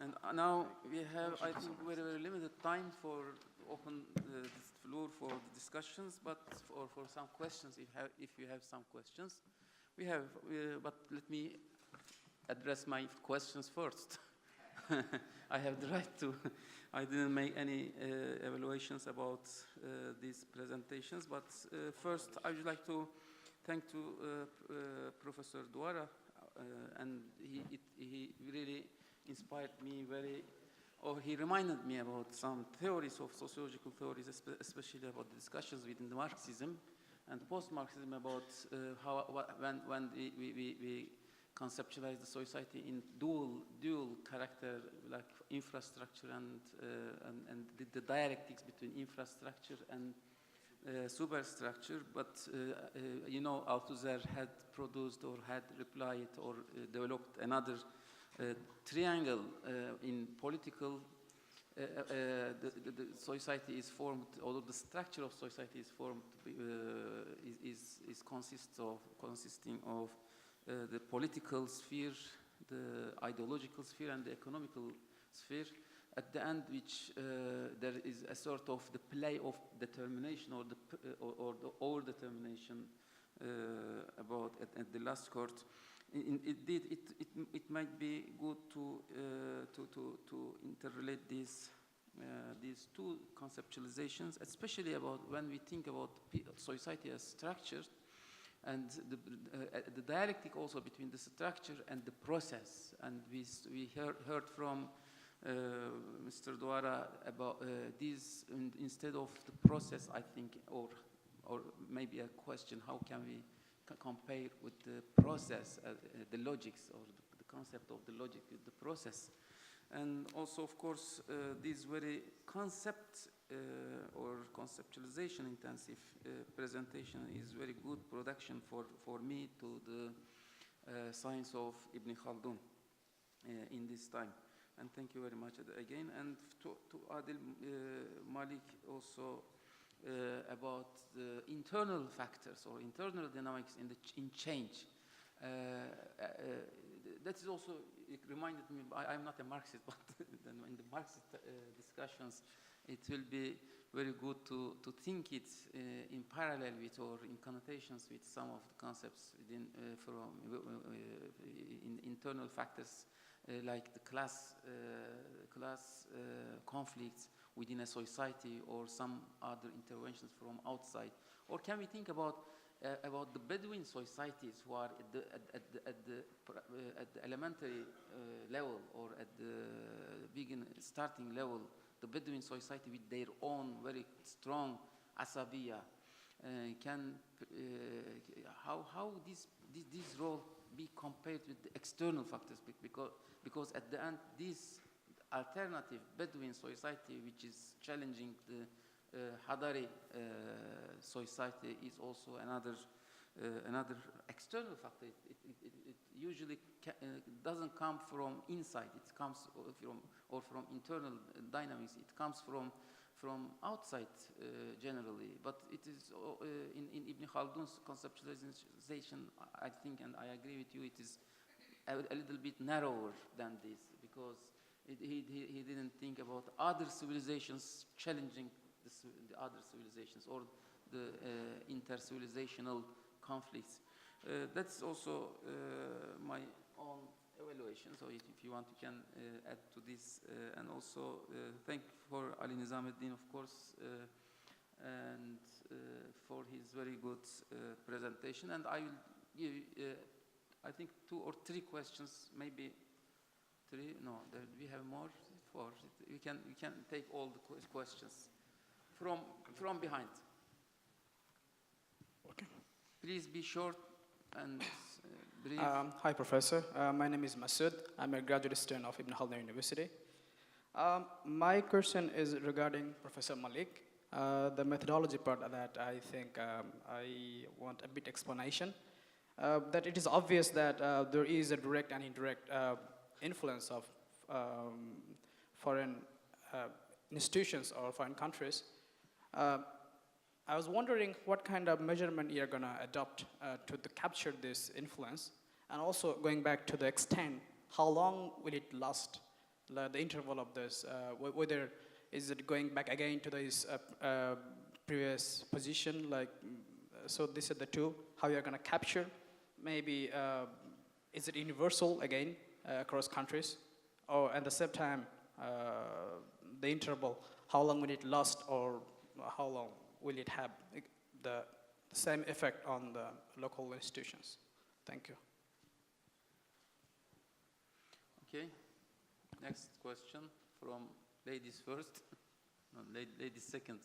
And now we have, I think, very, very limited time for open this floor for the discussions, but for some questions, if you have some questions. We have, but let me address my questions first. I have the right to. I didn't make any evaluations about these presentations, but first I would like to thank Professor Duara, and he really inspired me he reminded me about some theories of sociological theories, especially about the discussions within the Marxism and post-Marxism about when we conceptualize the society in dual character, like infrastructure and the dialectics between infrastructure and superstructure. But you know, Althusser had produced or had replied or developed another triangle in political. The society is formed, although the structure of society is formed, consisting of the political sphere, the ideological sphere, and the economical sphere. At the end, which there is a sort of the play of determination or the over-determination about at the last court. it might be good to interrelate these two conceptualizations, especially about when we think about society as structured, and the dialectic also between the structure and the process. And we heard from Mr. Douara about this, instead of the process, I think, or maybe a question, how can we compare with the process, the logics, or the concept of the logic with the process. And also, of course, this very concept or conceptualization intensive presentation is very good production for me to the science of Ibn Khaldun in this time. And thank you very much again. And to Adil Malik also about the internal factors or internal dynamics in change. That is also, it reminded me, I'm not a Marxist, but in the Marxist discussions, it will be very good to think it in parallel with or in connotations with some of the concepts within, in internal factors like the class conflicts within a society or some other interventions from outside. Or can we think about the Bedouin societies who are at the elementary level or at the starting level, the Bedouin society with their own very strong asabiya, how this role be compared with the external factors, because at the end this alternative Bedouin society which is challenging the Hadari society is also another external factor. It usually doesn't come from inside. It comes from internal dynamics. It comes from outside generally. But it is in Ibn Khaldun's conceptualization, I think, and I agree with you, it is a little bit narrower than this, because he didn't think about other civilizations challenging the other civilizations or the inter-civilizational conflicts. That's also my own evaluation. So if you want, you can add to this. And also thank for Ali Nizamuddin, of course, and for his very good presentation. And I will give, I think, 2 or 3 questions, maybe 3. No, we have more. 4. We can take all the questions from behind. Okay. Please be short and brief. Hi, Professor. My name is Masood. I'm a graduate student of Ibn Haldun University. My question is regarding Professor Malik. The methodology part that I think I want a bit explanation. That it is obvious that there is a direct and indirect influence of foreign institutions or foreign countries. I was wondering what kind of measurement you're going to adopt to capture this influence, and also going back to the extent, how long will it last, the interval of this, whether is it going back again to this previous position, like, so these are the 2, how you're going to capture, maybe is it universal again across countries, or at the same time, the interval, how long will it last, or how long will it have the same effect on the local institutions? Thank you. Okay. Next question from ladies first. No, ladies second.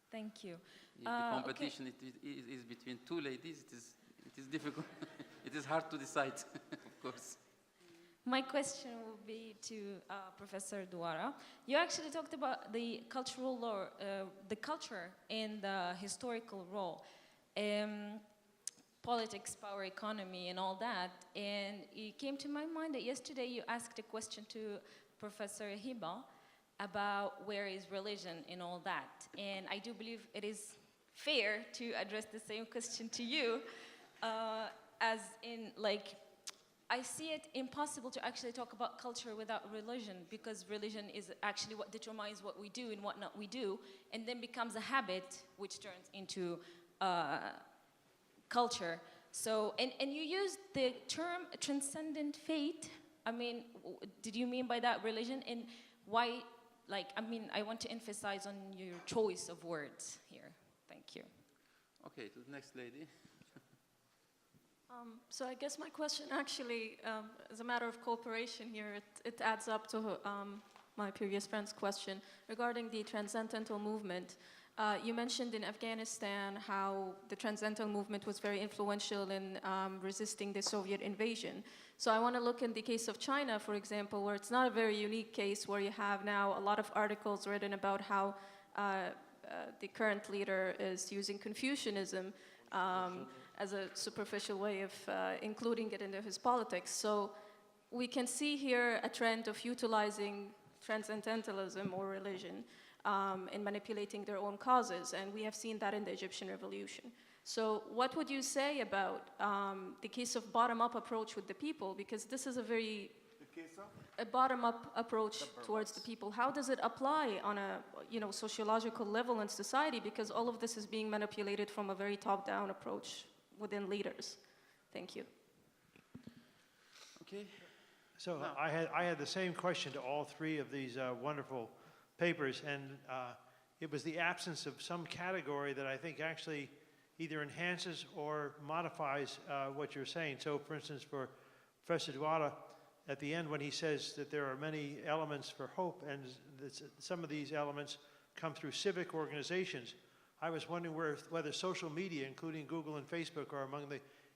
Thank you. The competition is between 2 ladies. It is difficult. It is hard to decide, of course. My question will be to Professor Douara. You actually talked about the cultural law, the culture and the historical role, politics, power, economy, and all that. And it came to my mind that yesterday you asked a question to Professor Hiba about where is religion in all that. And I do believe it is fair to address the same question to you, as in, like, I see it impossible to actually talk about culture without religion, because religion is actually what determines what we do and what not we do, and then becomes a habit which turns into culture. So, and you used the term transcendent fate. I mean, did you mean by that religion? And why, like, I mean, I want to emphasize on your choice of words here. Thank you. Okay, to the next lady. So I guess my question actually, as a matter of cooperation here, it adds up to my previous friend's question regarding the transcendental movement. You mentioned in Afghanistan how the transcendental movement was very influential in resisting the Soviet invasion. So I want to look in the case of China, for example, where it's not a very unique case, where you have now a lot of articles written about how the current leader is using Confucianism as a superficial way of including it into his politics. So we can see here a trend of utilizing transcendentalism or religion in manipulating their own causes, and we have seen that in the Egyptian revolution. So what would you say about the case of bottom-up approach with the people? Because this is a very a bottom-up approach towards the people. How does it apply on a sociological level in society? Because all of this is being manipulated from a very top-down approach within leaders. Thank you. Okay. So I had the same question to all three of these wonderful papers, and it was the absence of some category that I think actually either enhances or modifies what you're saying. So, for instance, for Professor Douara, at the end when he says that there are many elements for hope, and some of these elements come through civic organizations, I was wondering whether social media, including Google and Facebook, are among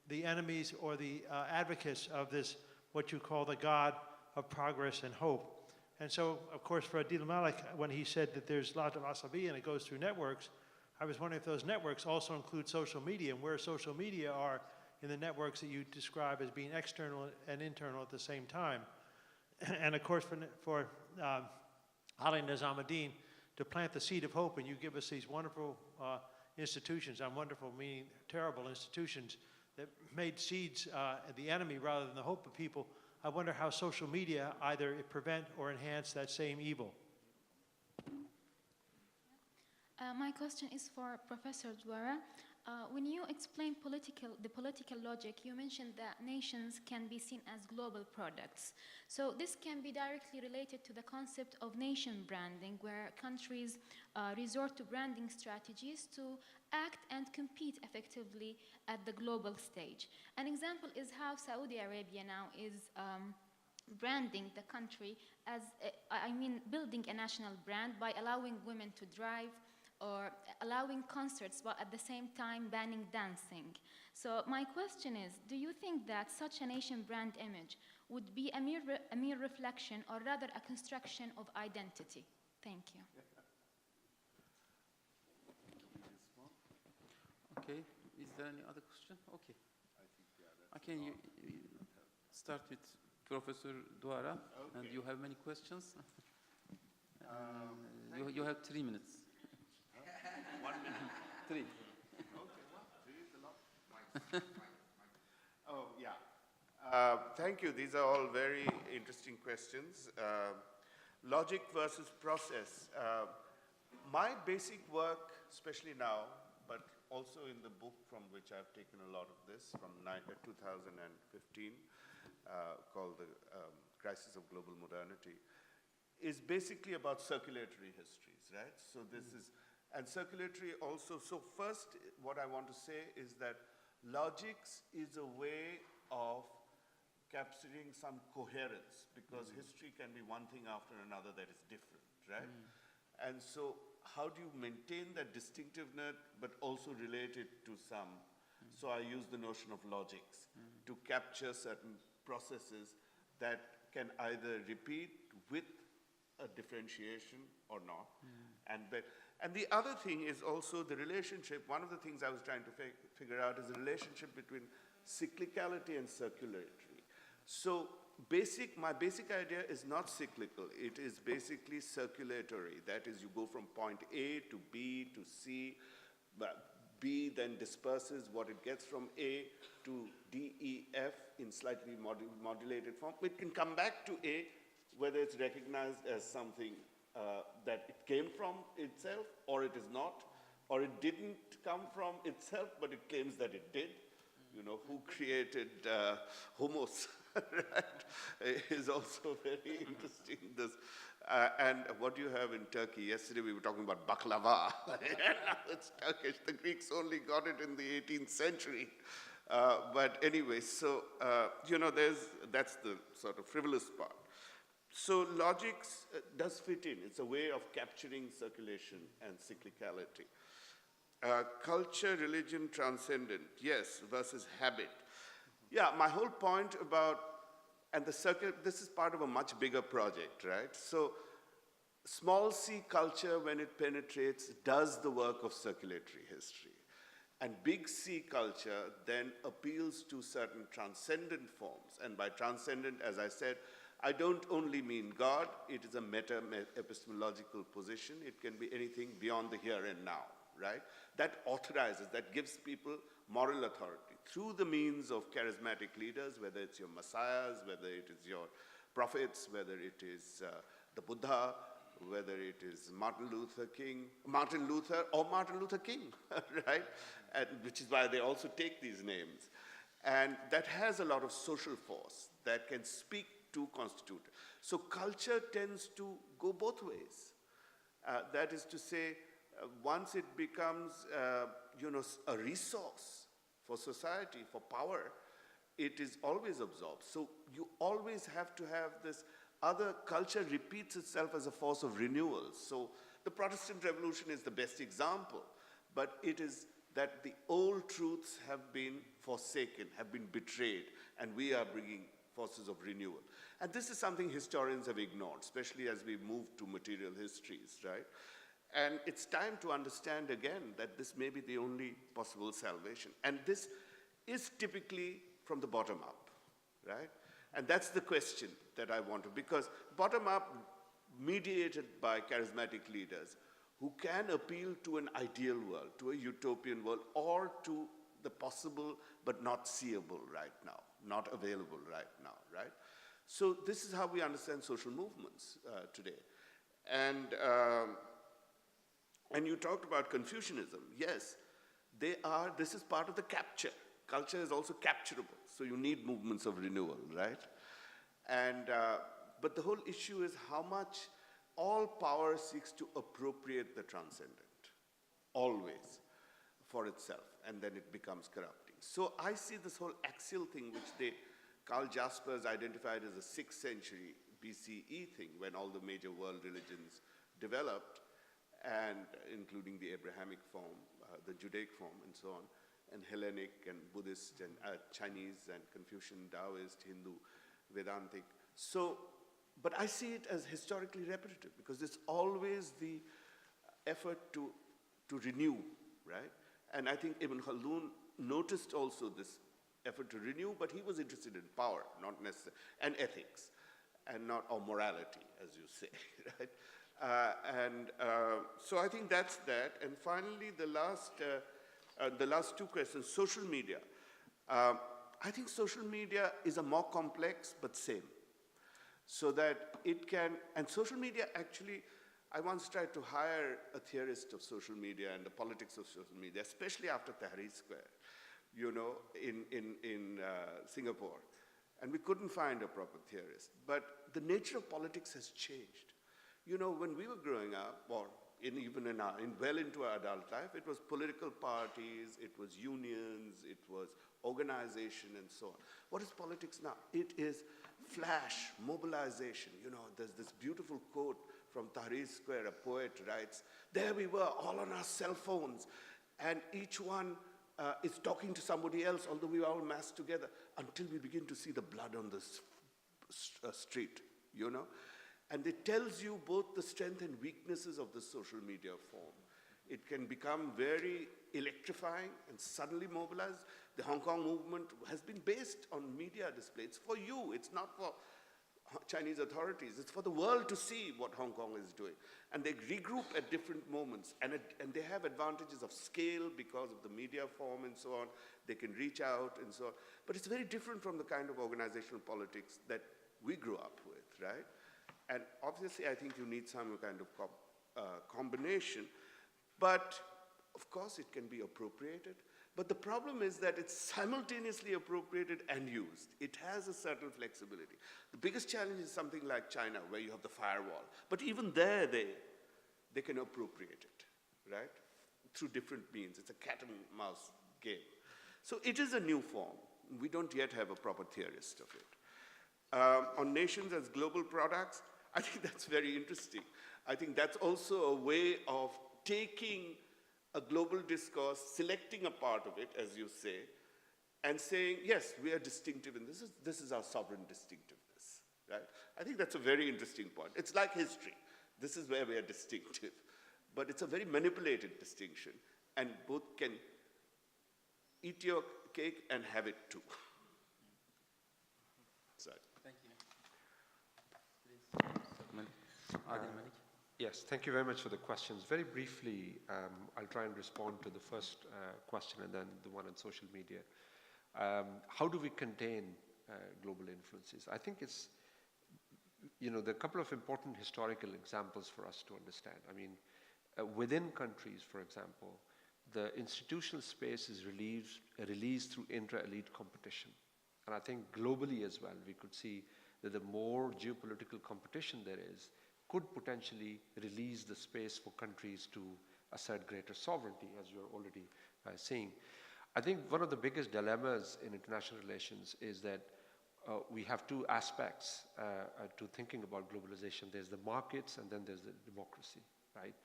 the enemies or the advocates of this, what you call the God of progress and hope. And so, of course, for Adil Malik, when he said that there's lots of asabi and it goes through networks, I was wondering if those networks also include social media, and where social media are in the networks that you describe as being external and internal at the same time. And of course, for Ali Nizamuddin, to plant the seed of hope, and you give us these wonderful institutions, and wonderful meaning terrible institutions, that made seeds the enemy rather than the hope of people. I wonder how social media either prevent or enhance that same evil. My question is for Professor Douara. When you explain the political logic, you mentioned that nations can be seen as global products. So this can be directly related to the concept of nation branding, where countries resort to branding strategies to act and compete effectively at the global stage. An example is how Saudi Arabia now is branding the country as, building a national brand by allowing women to drive, or allowing concerts, but at the same time banning dancing. So my question is, do you think that such a nation brand image would be a mere reflection, or rather a construction of identity? Thank you. Okay, is there any other question? Okay. Okay, you start with Professor Douara, okay. And you have many questions. You have 3 minutes. 1 minute. 3. Okay, well, 3 is a lot. Oh, yeah. Thank you. These are all very interesting questions. Logic versus process. My basic work, especially now, but also in the book from which I've taken a lot of this, from 2015, called The Crisis of Global Modernity, is basically about circulatory histories, right? So this is, and circulatory also, so first what I want to say is that logics is a way of capturing some coherence, because history can be one thing after another that is different, right? And so how do you maintain that distinctiveness but also relate it to some? So I use the notion of logics to capture certain processes that can either repeat with a differentiation or not. And the other thing is also the relationship. One of the things I was trying to figure out is the relationship between cyclicality and circulatory. So my basic idea is not cyclical. It is basically circulatory. That is, you go from point A to B to C, but B then disperses what it gets from A to D, E, F in slightly modulated form. It can come back to A, whether it's recognized as something that it came from itself, or it is not, or it didn't come from itself, but it claims that it did. you know, who created hummus, right, is also very interesting. This, and what do you have in Turkey? Yesterday we were talking about baklava, and now it's Turkish. The Greeks only got it in the 18th century. But anyway, so, you know, that's the sort of frivolous part. So logics does fit in. It's a way of capturing circulation and cyclicality. Culture, religion, transcendent, yes, versus habit. Yeah, my whole point about, and the circle, this is part of a much bigger project, right? So small c culture, when it penetrates, does the work of circulatory history. And big C culture then appeals to certain transcendent forms. And by transcendent, as I said, I don't only mean God, it is a meta-epistemological position. It can be anything beyond the here and now, right? That authorizes, that gives people moral authority through the means of charismatic leaders, whether it's your messiahs, whether it is your prophets, whether it is the Buddha, whether it is Martin Luther or Martin Luther King, right? And which is why they also take these names. And that has a lot of social force that can speak to constitute. So culture tends to go both ways. That is to say, once it becomes, you know, a resource for society, for power, it is always absorbed. So you always have to have this other culture repeats itself as a force of renewal. So the Protestant Revolution is the best example, but it is that the old truths have been forsaken, have been betrayed, and we are bringing forces of renewal. And this is something historians have ignored, especially as we move to material histories, right? And it's time to understand again that this may be the only possible salvation. And this is typically from the bottom up, right? And that's the question that I want to, because bottom up, mediated by charismatic leaders who can appeal to an ideal world, to a utopian world, or to the possible but not seeable right now, not available right now, right? So this is how we understand social movements today. And you talked about Confucianism. Yes, this is part of the capture. Culture is also capturable, so you need movements of renewal, right? And, but the whole issue is how much all power seeks to appropriate the transcendent, always, for itself, and then it becomes corrupting. So I see this whole axial thing, which Karl Jaspers identified as a 6th century BCE thing, when all the major world religions developed, and including the Abrahamic form, the Judaic form, and so on, and Hellenic and Buddhist and Chinese and Confucian, Taoist, Hindu, Vedantic. So, but I see it as historically repetitive because it's always the effort to renew, right? And I think Ibn Khaldun noticed also this effort to renew, but he was interested in power, not necessarily, and ethics, and not, or morality, as you say, right? So I think that's that. And finally, the last two questions, social media. I think social media is a more complex but same. So that it can, and social media actually, I once tried to hire a theorist of social media and the politics of social media, especially after Tahrir Square, you know, in Singapore. And we couldn't find a proper theorist. But the nature of politics has changed. You know, when we were growing up, or even well into our adult life, it was political parties, it was unions, it was organization, and so on. What is politics now? It is flash, mobilization. You know, there's this beautiful quote from Tahrir Square, a poet writes, there we were, all on our cell phones, and each one is talking to somebody else, although we were all massed together, until we begin to see the blood on the street, you know? And it tells you both the strength and weaknesses of the social media form. It can become very electrifying and suddenly mobilized. The Hong Kong movement has been based on media display. It's for you, it's not for Chinese authorities. It's for the world to see what Hong Kong is doing. And they regroup at different moments. And they have advantages of scale because of the media form and so on. They can reach out and so on. But it's very different from the kind of organizational politics that we grew up with, right? And obviously, I think you need some kind of combination. But, of course, it can be appropriated. But the problem is that it's simultaneously appropriated and used. It has a certain flexibility. The biggest challenge is something like China, where you have the firewall. But even there, they can appropriate it, right? Through different means. It's a cat and mouse game. So it is a new form. We don't yet have a proper theorist of it. On nations as global products, I think that's very interesting. I think that's also a way of taking a global discourse, selecting a part of it, as you say, and saying, yes, we are distinctive, and this is our sovereign distinctiveness, right? I think that's a very interesting point. It's like history. This is where we are distinctive. But it's a very manipulated distinction, and both can eat your cake and have it too. Sorry. Thank you. Please. Yes, thank you very much for the questions. Very briefly, I'll try and respond to the first question and then the one on social media. How do we contain global influences? I think it's, there are a couple of important historical examples for us to understand. I mean, within countries, for example, the institutional space is released through intra-elite competition. And I think globally as well, we could see that the more geopolitical competition there is, could potentially release the space for countries to assert greater sovereignty, as you're already seeing. I think one of the biggest dilemmas in international relations is that we have two aspects to thinking about globalization. There's the markets and then there's the democracy, right?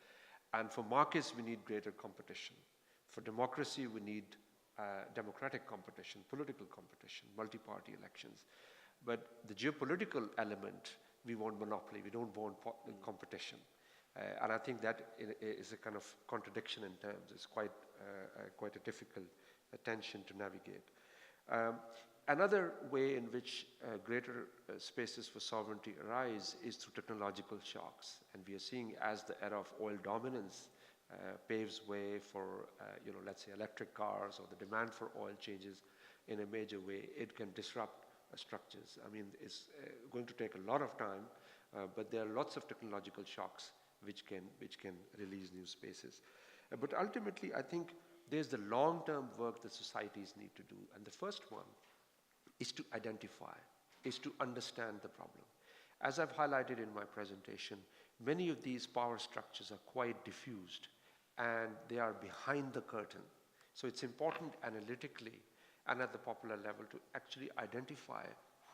And for markets, we need greater competition. For democracy, we need democratic competition, political competition, multi-party elections. But the geopolitical element, we want monopoly, we don't want competition. And I think that is a kind of contradiction in terms. It's quite a difficult tension to navigate. Another way in which greater spaces for sovereignty arise is through technological shocks. And we are seeing as the era of oil dominance paves way for, let's say electric cars, or the demand for oil changes in a major way, it can disrupt structures. I mean, it's going to take a lot of time, but there are lots of technological shocks which can release new spaces. But ultimately, I think there's the long-term work that societies need to do. And the first one is to identify, is to understand the problem. As I've highlighted in my presentation, many of these power structures are quite diffused, and they are behind the curtain. So it's important analytically and at the popular level to actually identify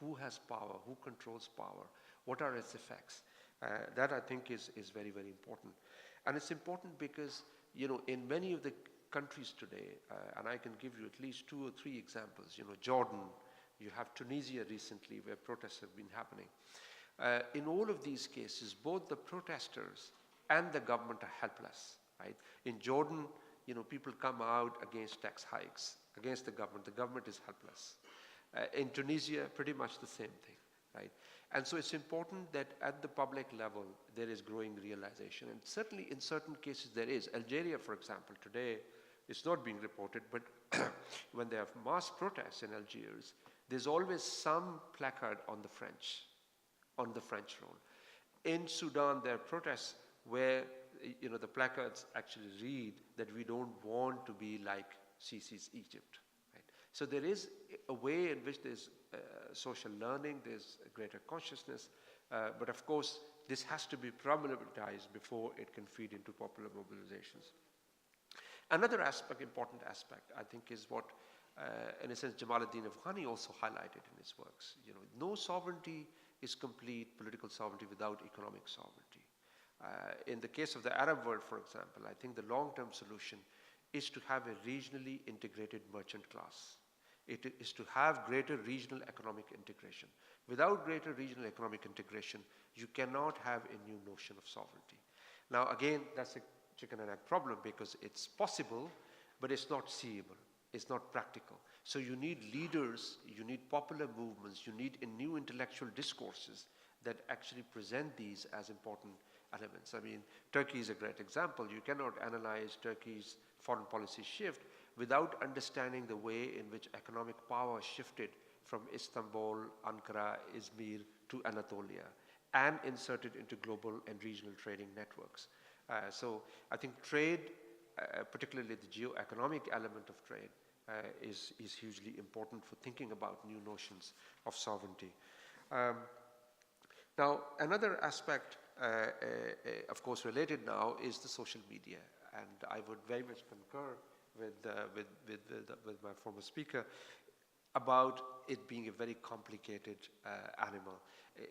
who has power, who controls power, what are its effects. That I think is very, very important. And it's important because, in many of the countries today, and I can give you at least 2 or 3 examples, Jordan, you have Tunisia recently where protests have been happening. In all of these cases, both the protesters and the government are helpless, right? In Jordan, people come out against tax hikes, against the government is helpless. In Tunisia, pretty much the same thing, right? And so it's important that at the public level, there is growing realization. And certainly in certain cases there is. Algeria, for example, today, it's not being reported, but when they have mass protests in Algiers, there's always some placard on the French road. In Sudan, there are protests where the placards actually read that we don't want to be like Sisi's Egypt. Right? So there is a way in which there's social learning, there's a greater consciousness, but of course this has to be problematized before it can feed into popular mobilizations. Another important aspect, I think, is what, in a sense, Jamaluddin Afghani also highlighted in his works. No sovereignty is complete political sovereignty without economic sovereignty. In the case of the Arab world, for example, I think the long-term solution is to have a regionally integrated merchant class. It is to have greater regional economic integration. Without greater regional economic integration, you cannot have a new notion of sovereignty. Now, again, that's a chicken and egg problem because it's possible, but it's not seeable. It's not practical. So you need leaders, you need popular movements, you need new intellectual discourses that actually present these as important elements. I mean, Turkey is a great example. You cannot analyze Turkey's foreign policy shift without understanding the way in which economic power shifted from Istanbul, Ankara, Izmir to Anatolia and inserted into global and regional trading networks. So I think trade, particularly the geo-economic element of trade, is hugely important for thinking about new notions of sovereignty. Now, another aspect, of course, related now is the social media, and I would very much concur with my former speaker about it being a very complicated animal.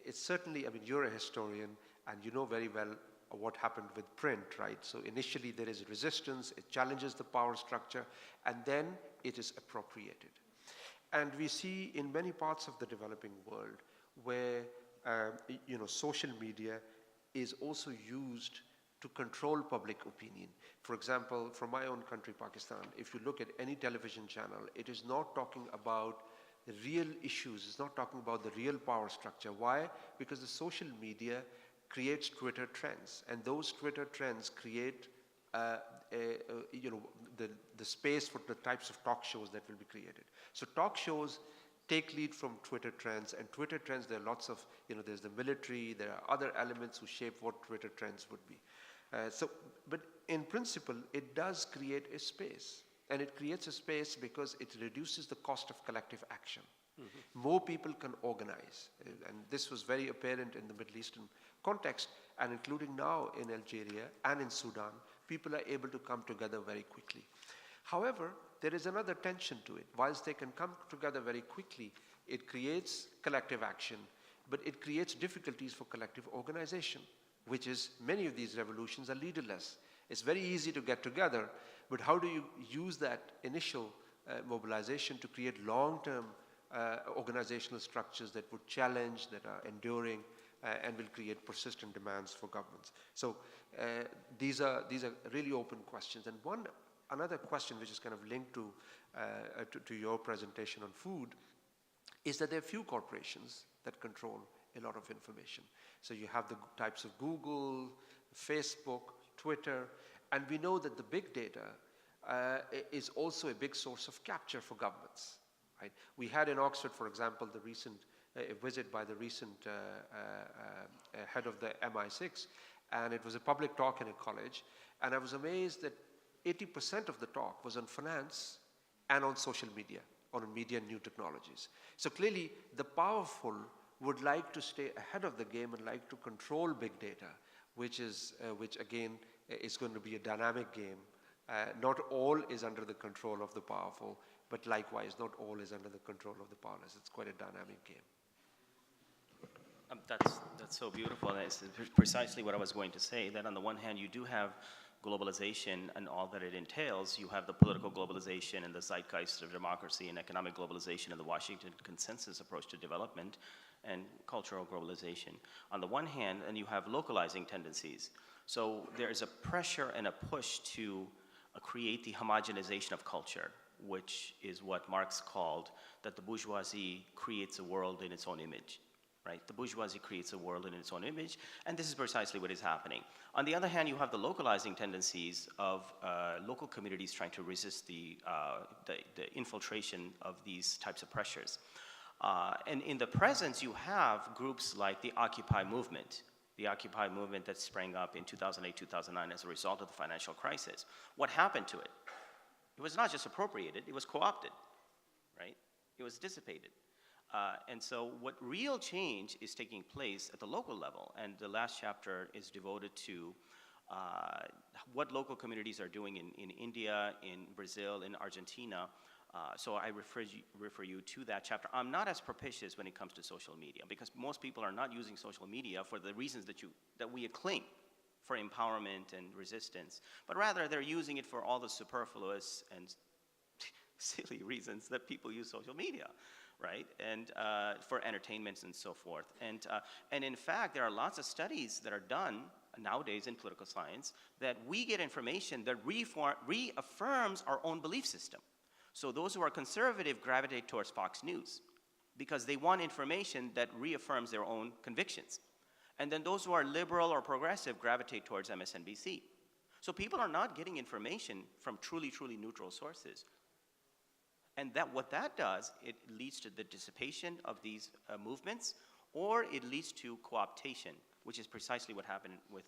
It's certainly, I mean, you're a historian, and you know very well what happened with print, right? So initially there is resistance, it challenges the power structure, and then it is appropriated. And we see in many parts of the developing world where social media is also used to control public opinion. For example, from my own country, Pakistan, if you look at any television channel, it is not talking about the real issues, it's not talking about the real power structure. Why? Because the social media creates Twitter trends, and those Twitter trends create the space for the types of talk shows that will be created. So talk shows take lead from Twitter trends, and Twitter trends, there are lots of, there's the military, there are other elements who shape what Twitter trends would be. But in principle, it does create a space, and it creates a space because it reduces the cost of collective action. Mm-hmm. More people can organize, and this was very apparent in the Middle Eastern context, and including now in Algeria and in Sudan, people are able to come together very quickly. However, there is another tension to it. Whilst they can come together very quickly, it creates collective action, but it creates difficulties for collective organization, which is many of these revolutions are leaderless. It's very easy to get together, but how do you use that initial mobilization to create long-term organizational structures that would challenge, that are enduring, and will create persistent demands for governments? So these are really open questions. And another question which is kind of linked to your presentation on food is that there are few corporations that control a lot of information. So you have the types of Google, Facebook, Twitter, and we know that the big data is also a big source of capture for governments. Right? We had in Oxford, for example, the recent visit by the recent head of the MI6, and it was a public talk in a college, and I was amazed that 80% of the talk was on finance and on social media, on media and new technologies. So clearly, the powerful would like to stay ahead of the game and like to control big data, which again is going to be a dynamic game. Not all is under the control of the powerful, but likewise, not all is under the control of the powerless. It's quite a dynamic game. That's so beautiful. And it's precisely what I was going to say, that on the one hand, you do have globalization and all that it entails. You have the political globalization and the zeitgeist of democracy and economic globalization and the Washington consensus approach to development and cultural globalization. On the one hand, and you have localizing tendencies. So there is a pressure and a push to create the homogenization of culture, which is what Marx called that the bourgeoisie creates a world in its own image. Right? The bourgeoisie creates a world in its own image, and this is precisely what is happening. On the other hand, you have the localizing tendencies of local communities trying to resist the infiltration of these types of pressures. And in the present, you have groups like the Occupy movement that sprang up in 2008, 2009 as a result of the financial crisis. What happened to it? It was not just appropriated, it was co-opted, right? It was dissipated. And so what real change is taking place at the local level, and the last chapter is devoted to what local communities are doing in India, in Brazil, in Argentina. So I refer you to that chapter. I'm not as propitious when it comes to social media, because most people are not using social media for the reasons that we acclaim, for empowerment and resistance, but rather they're using it for all the superfluous and silly reasons that people use social media. Right, and for entertainments and so forth. And in fact, there are lots of studies that are done nowadays in political science that we get information that reaffirms our own belief system. So those who are conservative gravitate towards Fox News because they want information that reaffirms their own convictions. And then those who are liberal or progressive gravitate towards MSNBC. So people are not getting information from truly, truly neutral sources. And what that does, it leads to the dissipation of these movements, or it leads to co-optation, which is precisely what happened with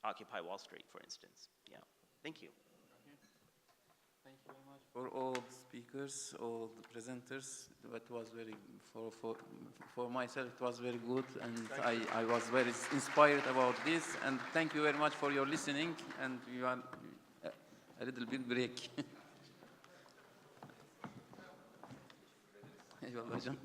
Occupy Wall Street, for instance. Yeah. Thank you. Thank you. For all the speakers, all the presenters. That was very, for myself, it was very good, and I was very inspired about this. And thank you very much for your listening, and we want a little bit break. Eyvallah hocam.